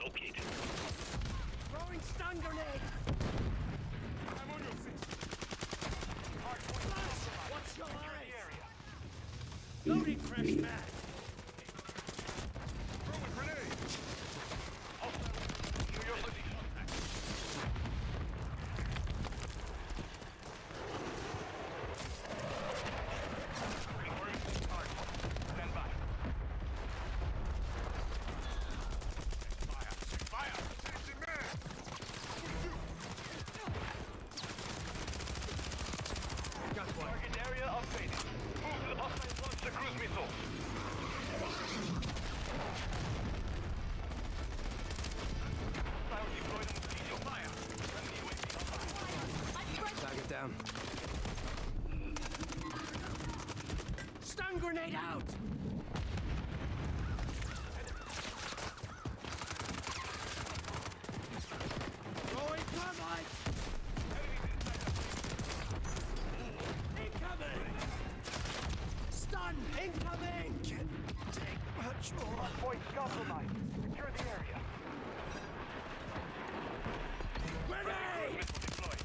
E: Located.
B: Throwing stun grenade.
C: I'm on your feet.
B: Watch your eyes. Loading fresh mag.
C: Throw a grenade.
D: Stand by.
C: Fire. Attention, man.
B: Got one.
D: Target area updated. Move to the hostile launch the cruise missile. Hostile deployed on mosquito. Fire. Friendly UAV online.
B: Target down. Stun grenade out. Throwing thermite. Incoming. Stun incoming. Can't take much more.
D: Point compromised. Secure the area.
B: Grenade.
D: Missile deployed.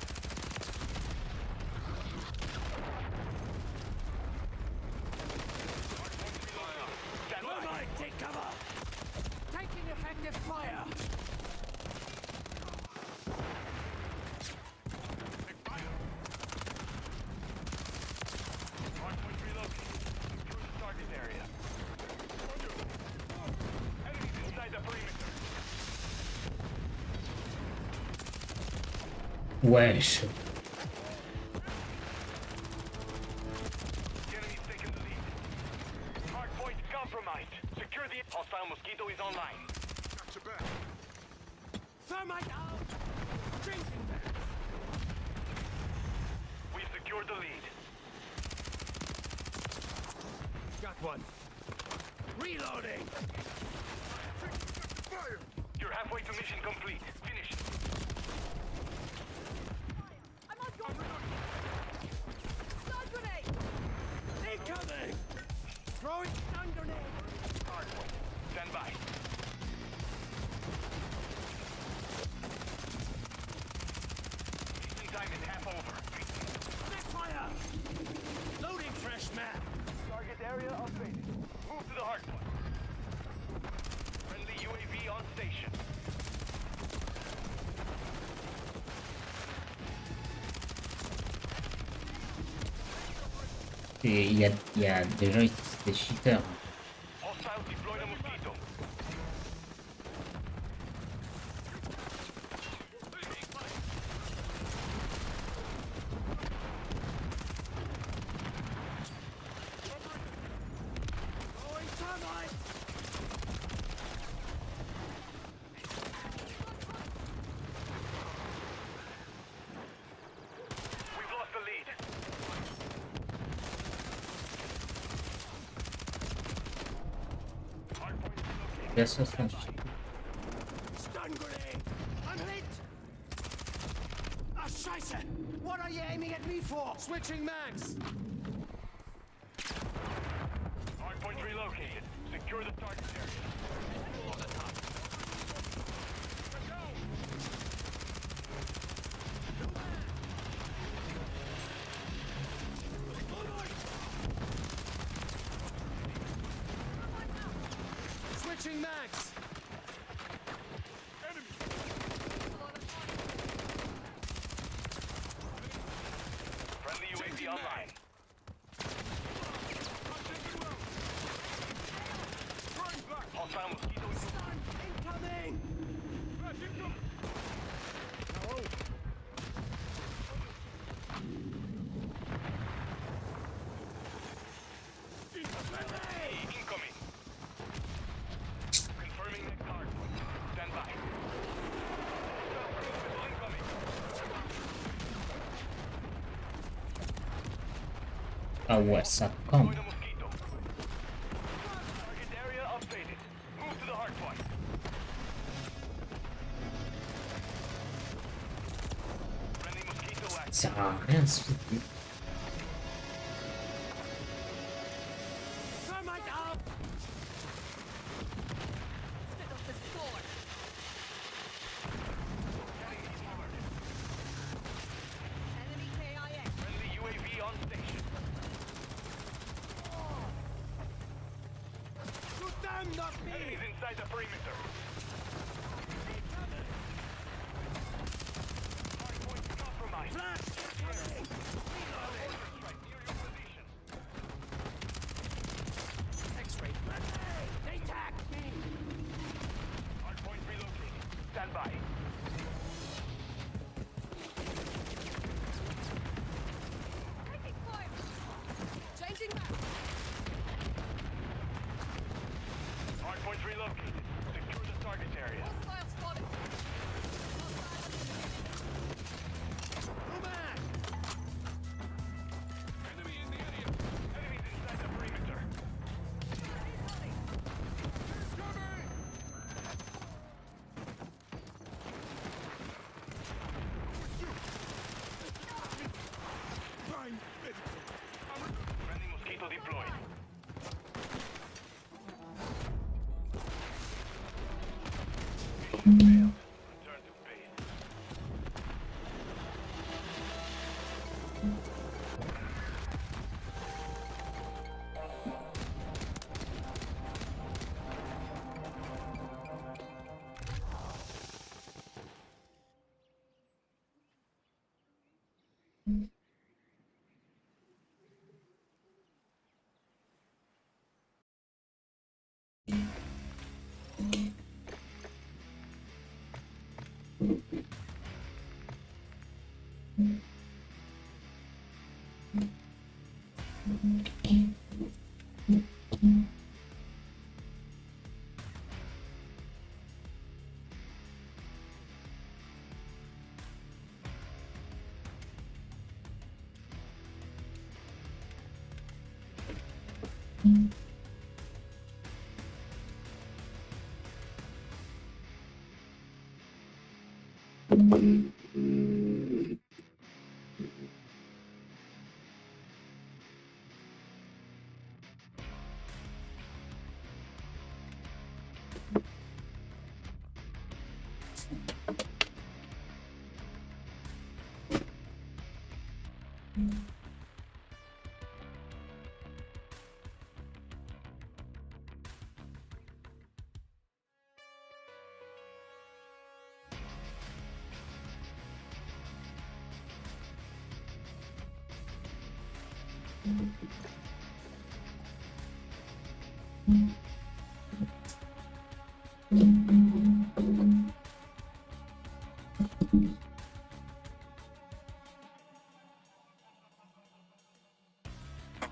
D: Stand by.
B: Thermite, take cover. Taking effective fire.
D: Hardpoint relocated. Secure the target area. Enemies inside the perimeter.
H: Wesh.
D: The enemy's taken the lead. Hardpoint compromised. Secure the hostile mosquito is online.
C: Got your back.
B: Thermite out. Changing back.
D: We secured the lead.
B: Got one. Reloading.
C: Fire.
D: You're halfway to mission complete. Finish.
K: I'm on go. Stun grenade.
B: Incoming. Throwing stun grenade.
D: Hardpoint. Stand by. Mission time is half over.
B: Fire. Loading fresh mag.
D: Target area updated. Move to the hardpoint. Friendly UAV on station.
H: Il y a des gens ici, c'est des cheaters.
D: Hostile deployed a mosquito.
B: Throwing thermite.
D: We've lost the lead. Hardpoint relocated.
H: Il y a 60.
B: Stun grenade. I'm hit. Ah, Scheiße. What are you aiming at me for? Switching mags.
D: Hardpoint relocated. Secure the target area. On the top.
C: mags.
D: Friendly UAV online. Hostile mosquito
C: Incoming.
D: incoming. Confirming next hard point. Stand by. Missile incoming.
H: Ah ouais, ça campe.
D: Deploy the mosquito. Target area updated. Move to the hard point. Friendly mosquito active.
H: Ça sert à rien ce truc.
C: Thermite up.
K: Set up the score. Enemy KIA.
D: Friendly UAV on station.
C: Shoot them, not me.
D: Enemies inside the perimeter. Hardpoint compromised.
C: Flash.
D: Strike near your position.
C: X-ray. They tagged me.
D: Hardpoint relocated. Stand by.
K: Taking fire. Changing map.
D: Hardpoint relocated. Secure the target area.
K: Hostile spotted.
C: Go back.
D: Enemy in the area. Enemies inside the perimeter. Friendly mosquito deployed. Mission failed. Return to base.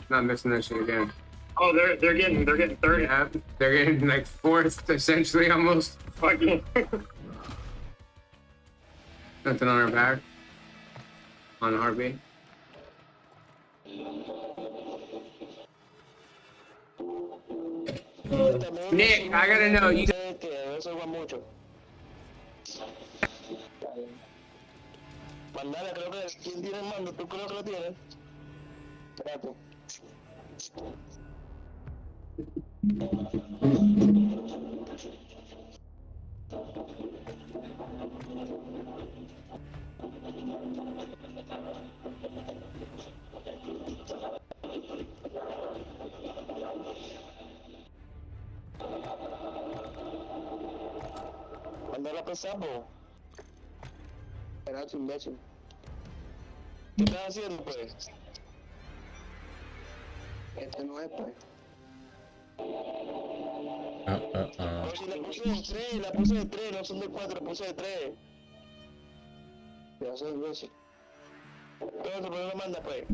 M: Not missing that shit again.
A: Oh, they're getting third.
M: Yeah, they're getting like fourth, essentially, almost.
A: Fucking.
M: Nothing on our back. On the heartbeat. Nick, I gotta know, you
N: Mandale, creo que ¿quién tiene el mando? ¿Tú creo que lo tienes? Espérate. gato sapo. Espérate, imbécil. ¿Qué estás haciendo, pues? Este no es, pues. Pero si la puse de 3, la puse de 3, no son de 4, la puse de 3. Ya soy imbécil. Pero otro problema manda, pues.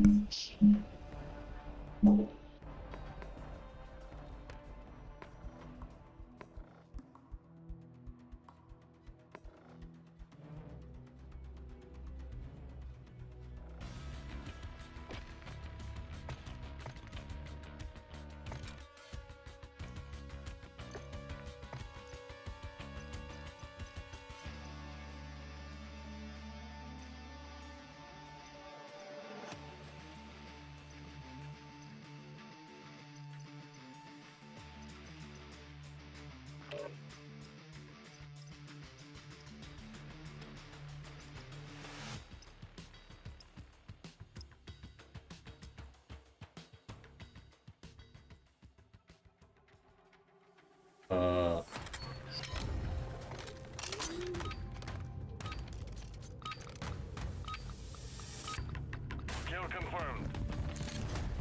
E: Kill confirmed.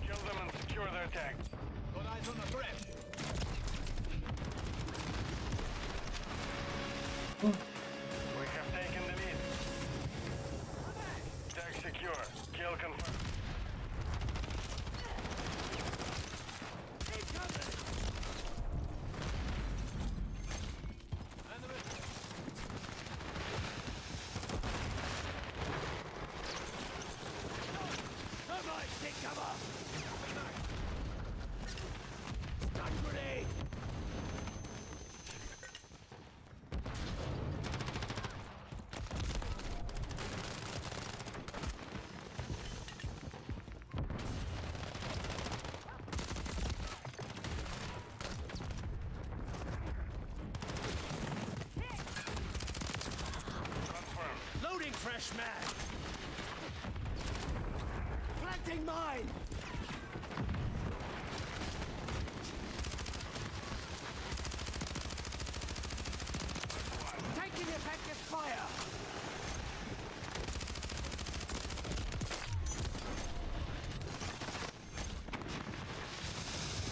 E: Kill them and secure their tanks. Got eyes on the threat. We have taken the lead. Tag secure. Kill confirmed.
B: Take cover! Stun grenade! Loading fresh mag! Planting mine! Taking effective fire!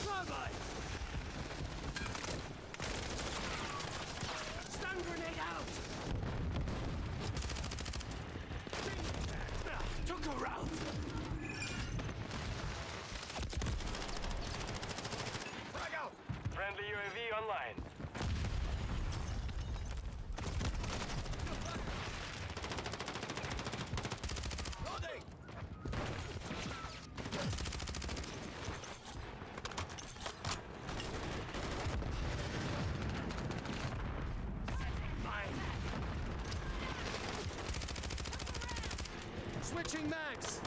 B: Thermite! Stun grenade out! Took a round!
E: Friendly UAV online.
B: Loading! Mine! Switching mags!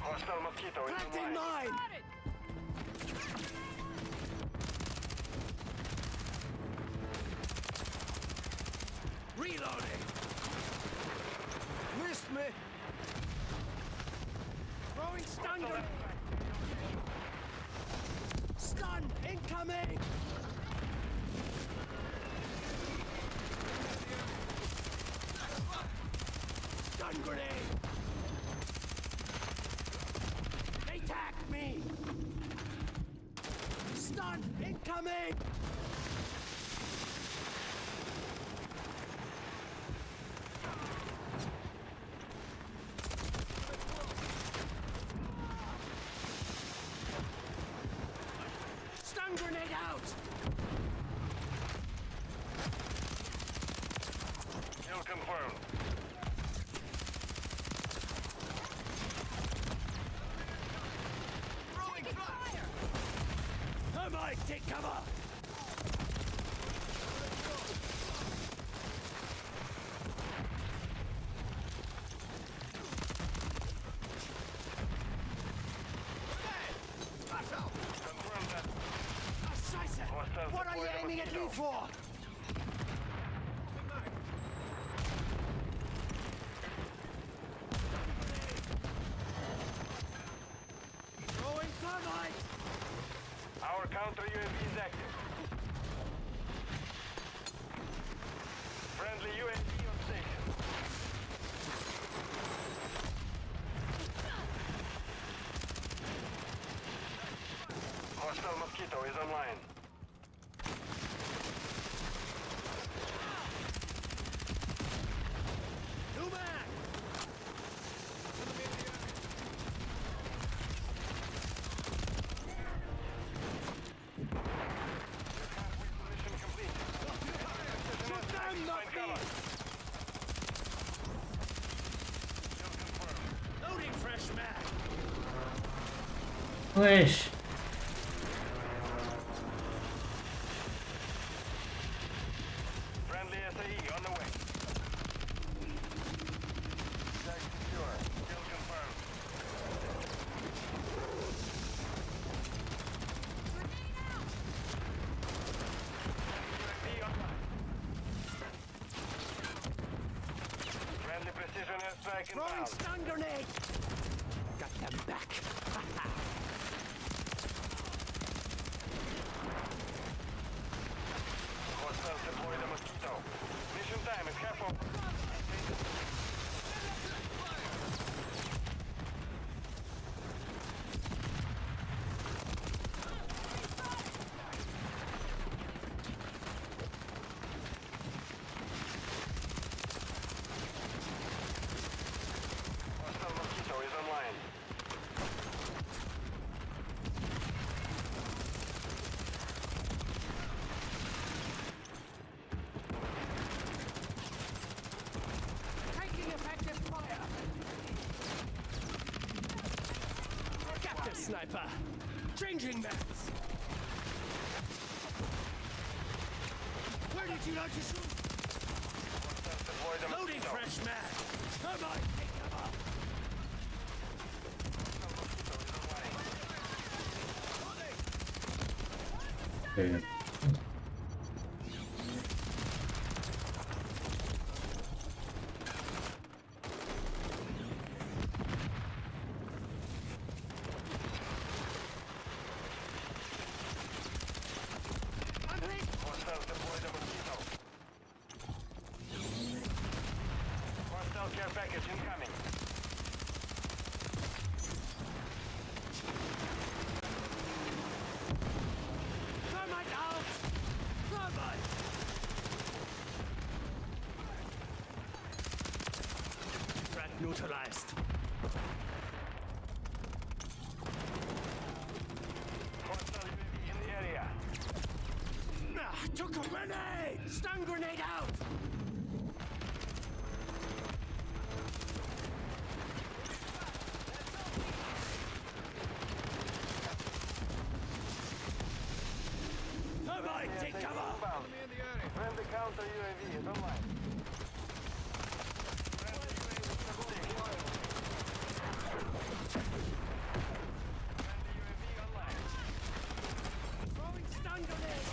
E: Hostile mosquito is
B: Planting
E: online.
B: mine! Reloading! Missed me! Throwing stun grenade! Stun incoming! Stun grenade! They attacked me! Stun incoming! Stun grenade out!
E: Kill confirmed.
B: Throwing fire! Thermite, take cover!
E: Confirm that.
B: Ah, Scheiße! What are you aiming at me for?
E: Counter UAV is active. Friendly UAV on station. Hostile Mosquito is online.
B: New back!
E: Mission complete.
B: Shut down, Mosquito! Loading fresh mag!
H: Wesh.
E: Friendly SAE on the way. Tag secure. Kill confirmed. UAV online. Friendly precision airstrike
B: Throwing
E: inbound.
B: stun grenade! Got them back.
E: Hostiles deploy the Mosquito. Mission time is half over. Hostile Mosquito is online.
B: Taking effective fire! Got this, sniper! Changing maps! Where did you like to shoot?
E: Hostiles deploy the
B: Loading
E: Mosquito.
B: fresh mag! Come on, take them up!
H: Okay.
E: Hostiles deploy the Mosquito. Hostile care package incoming.
B: Thermite out! Thermite! Threat neutralized.
E: Hostile UAV in the area.
B: Took a grenade! Stun grenade out! Thermite, take cover!
E: Inbound. Friendly counter UAV is online. Friendly UAV online.
B: Throwing stun grenade!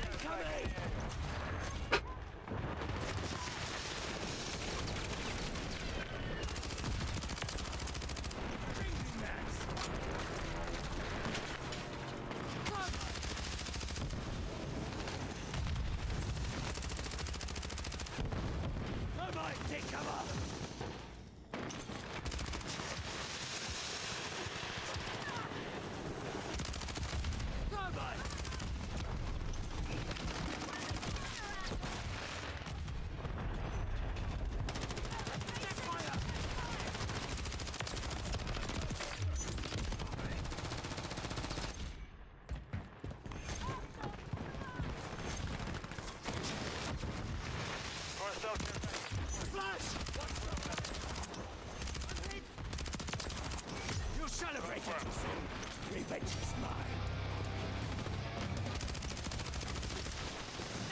B: Incoming! Changing max! Thermite, take cover! Thermite! Get fire!
E: Hostile care package.
B: Flash! You celebrate it! Revenge is mine!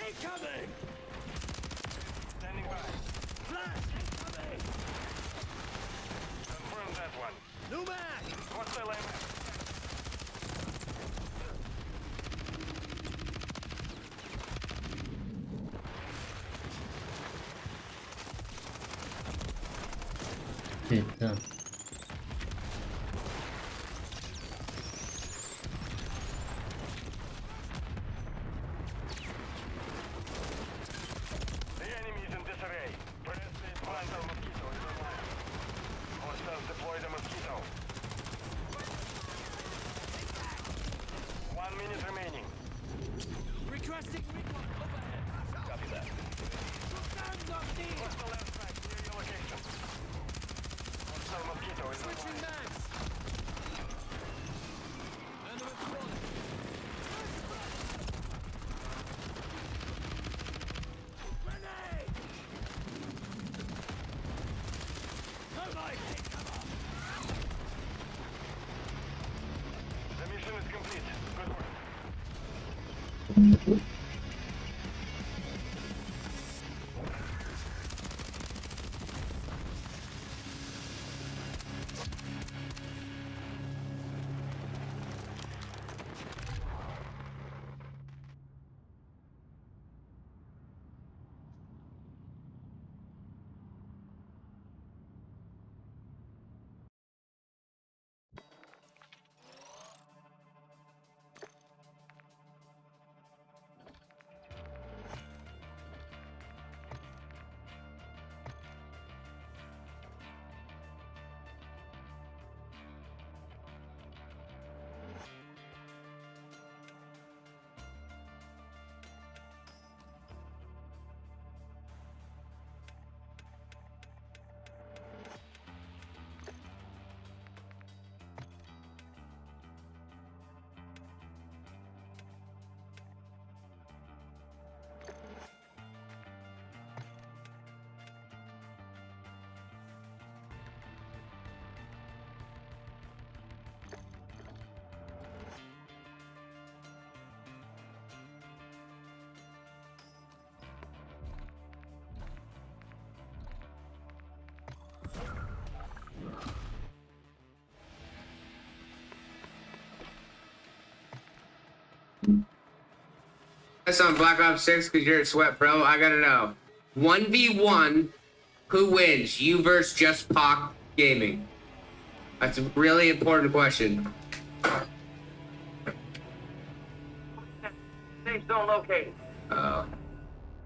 B: Incoming!
E: Standing by.
B: Flash! Incoming!
E: Confirm that one.
B: New man!
E: Hostile aim.
H: Putain.
D: Copy that. Hostile airstrike near your location. Hostile mosquito in the
B: Switching mags. Enemy spotted. Grenade!
D: The mission is complete. Good work.
M: That's on Black Ops 6 because you're at Sweat, bro. I gotta know. 1v1, who wins? You versus Just Pock Gaming. That's a really important question.
D: Safe zone located.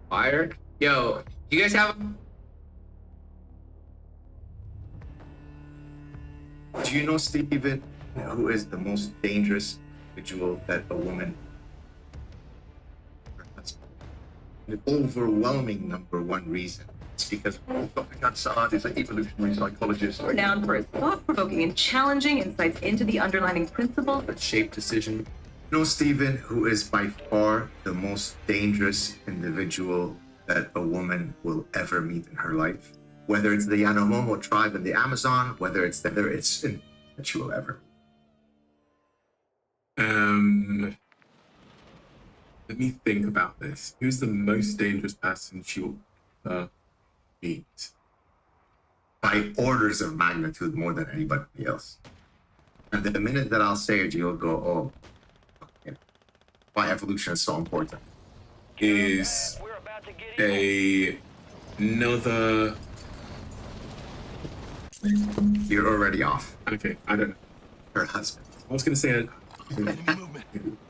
M: Fire? Yo, do you guys have...
O: Do you know, Steven, who is the most dangerous individual that a woman... The overwhelming number one reason is because
C: Dr. Gansard is an evolutionary psychologist.
P: Renowned for its thought-provoking and challenging insights into the underlying principles
O: that shape decision. You know, Steven, who is by far the most dangerous individual that a woman will ever meet in her life? Whether it's the Yanomamo tribe in the Amazon, whether it's that she will ever.
J: Let me think about this. Who's the most dangerous person she will meet?
O: By orders of magnitude more than anybody else. And the minute that I'll say it, you'll go, oh, okay. Why evolution is so important.
J: Is another...
O: You're already off.
J: Okay, I don't know.
O: Her husband.
J: I was going to say...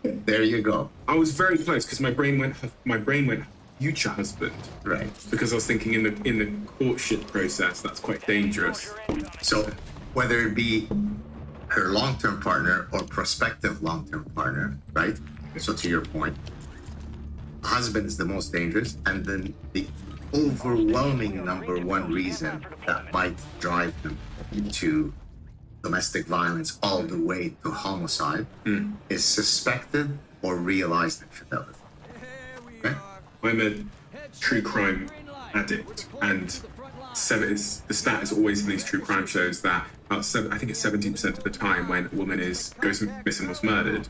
O: There you go.
J: I was very close because my brain went future husband.
O: Right.
J: Because I was thinking in the courtship process, that's quite dangerous.
O: So whether it be her long-term partner or prospective long-term partner, right? So to your point, husband is the most dangerous, and then the overwhelming number one reason that might drive them to domestic violence all the way to homicide is suspected or realized infidelity. Okay?
J: I'm a true crime addict, and the stat is always in these true crime shows that I think it's 17% of the time when a woman goes missing, was murdered,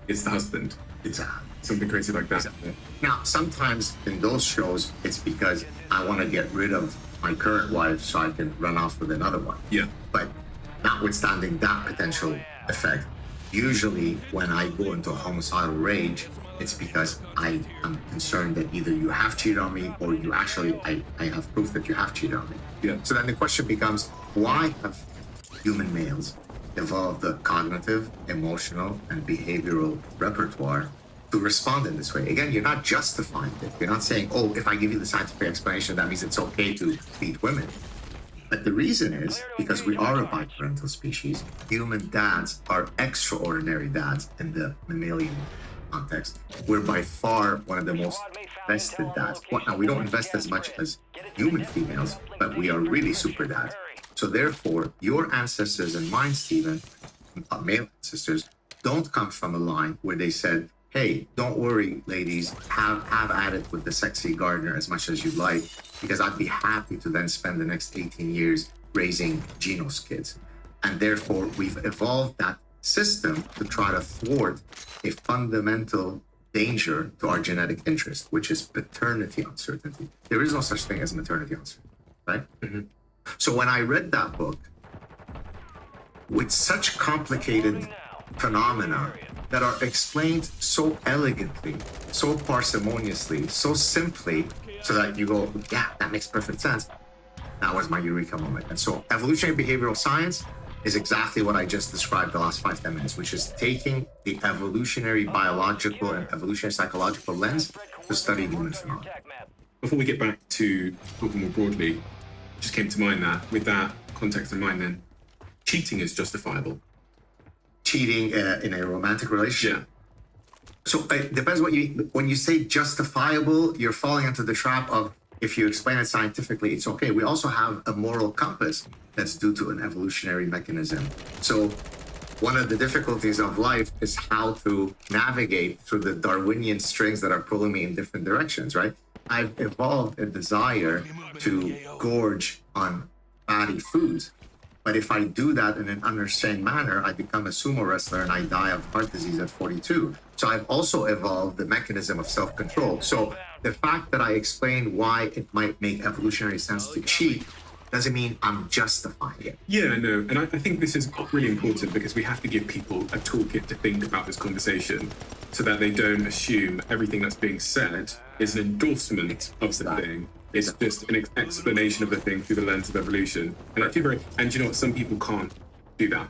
J: it's the husband.
O: Exactly.
J: Something crazy like that.
O: Exactly. Now, sometimes in those shows, it's because I want to get rid of my current wife so I can run off with another one.
J: Yeah.
O: But notwithstanding that potential effect, usually when I go into a homicidal rage, it's because I am concerned that either you have cheated on me or you actually, I have proof that you have cheated on me.
J: Yeah.
O: So then the question becomes, why have human males evolved the cognitive, emotional, and behavioral repertoire to respond in this way? Again, you're not justifying it. You're not saying, oh, if I give you the scientific explanation, that means it's okay to beat women. But the reason is because we are a biparental species. Human dads are extraordinary dads in the mammalian context, we're by far one of the most vested dads. Well, now, we don't invest as much as human females, but we are really super dads. So therefore, your ancestors and mine, Stephen, male ancestors, don't come from a line where they said, hey, don't worry, ladies, have at it with the sexy gardener as much as you'd like, because I'd be happy to then spend the next 18 years raising Geno's kids. And therefore, we've evolved that system to try to thwart a fundamental danger to our genetic interest, which is paternity uncertainty. There is no such thing as maternity uncertainty, right? Mm-hmm. So when I read that book, with such complicated phenomena that are explained so elegantly, so parsimoniously, so simply, so that you go, yeah, that makes perfect sense. That was my eureka moment. And so evolutionary behavioral science is exactly what I just described the last 5-10 minutes, which is taking the evolutionary biological and evolutionary psychological lens to study human phenomena.
J: Before we get back to talking more broadly, it just came to mind that, with that context in mind then, cheating is justifiable.
O: Cheating in a romantic relationship? Yeah. So it depends what you, when you say justifiable, you're falling into the trap of, if you explain it scientifically, it's okay. We also have a moral compass that's due to an evolutionary mechanism. So one of the difficulties of life is how to navigate through the Darwinian strings that are pulling me in different directions, right? I've evolved a desire to gorge on fatty foods. But if I do that in an unrestrained manner, I become a sumo wrestler and I die of heart disease at 42. So I've also evolved the mechanism of self-control. So the fact that I explained why it might make evolutionary sense to cheat doesn't mean I'm justifying it.
J: Yeah, no, and I think this is really important because we have to give people a toolkit to think about this conversation so that they don't assume everything that's being said is an endorsement of the thing. It's just an explanation of the thing through the lens of evolution. And I feel and you know what, some people can't do that.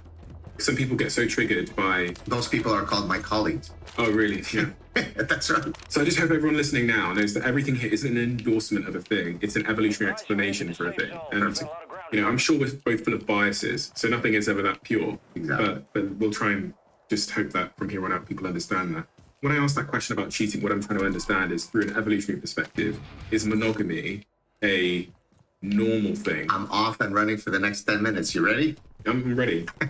J: Some people get so triggered by...
O: Those people are called my colleagues.
J: Oh, really? Yeah.
O: That's right.
J: So I just hope everyone listening now knows that everything here isn't an endorsement of a thing. It's an evolutionary explanation for a thing. And, you know, I'm sure we're both full of biases, so nothing is ever that pure.
O: Exactly.
J: But we'll try and just hope that from here on out people understand that. When I ask that question about cheating, what I'm trying to understand is, through an evolutionary perspective, is monogamy a normal thing?
O: I'm off and running for the next 10 minutes. You ready?
J: I'm ready. Let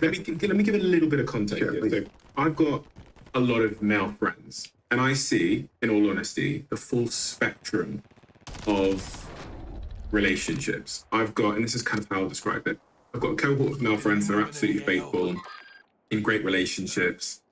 J: me give it a little bit of context.
O: Sure,
J: here. So I've got a lot of male friends, and I see, in all honesty, the full spectrum of relationships. I've got, and this is kind of how I'll describe it, I've got a cohort of male friends that are absolutely faithful, in great relationships,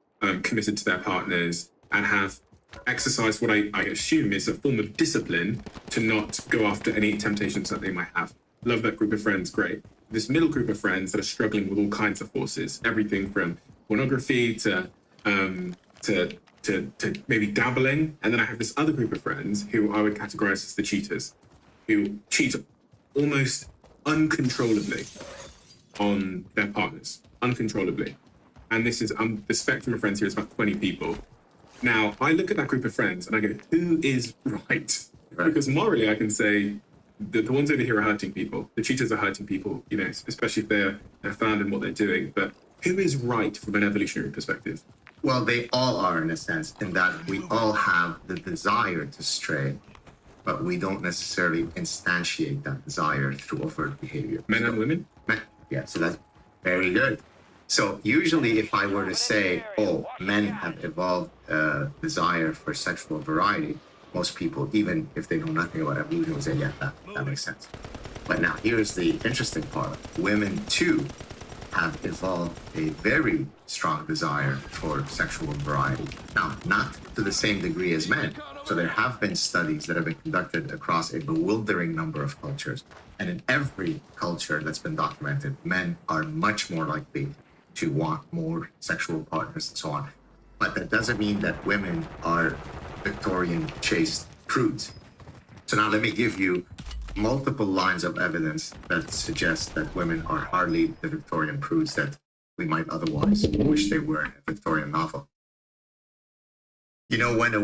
J: committed to their partners, and have exercised what I assume is a form of discipline to not go after any temptations that they might have. Love that group of friends, great. This middle group of friends that are struggling with all kinds of forces, everything from pornography to maybe dabbling. And then I have this other group of friends who I would categorize as the cheaters, who cheat almost uncontrollably on their partners, uncontrollably. And this is, the spectrum of friends here is about 20 people. Now, I look at that group of friends and I go, who is right? Because morally, I can say the ones over here are hurting people. The cheaters are hurting people, you know, especially if they're found in what they're doing. But who is right from an evolutionary perspective?
O: Well, they all are, in a sense, in that we all have the desire to stray, but we don't necessarily instantiate that desire through overt behavior.
J: Men and women?
O: Men, yeah, so that's very good. So usually if I were to say, oh, men have evolved a desire for sexual variety, most people, even if they know nothing about evolution, would say, yeah, that makes sense. But now here's the interesting part. Women, too, have evolved a very strong desire for sexual variety. Now, not to the same degree as men. So there have been studies that have been conducted across a bewildering number of cultures. And in every culture that's been documented, men are much more likely to want more sexual partners and so on. But that doesn't mean that women are Victorian chaste prudes. So now let me give you multiple lines of evidence that suggest that women are hardly the Victorian prudes that we might otherwise wish they were in a Victorian novel. You know, when a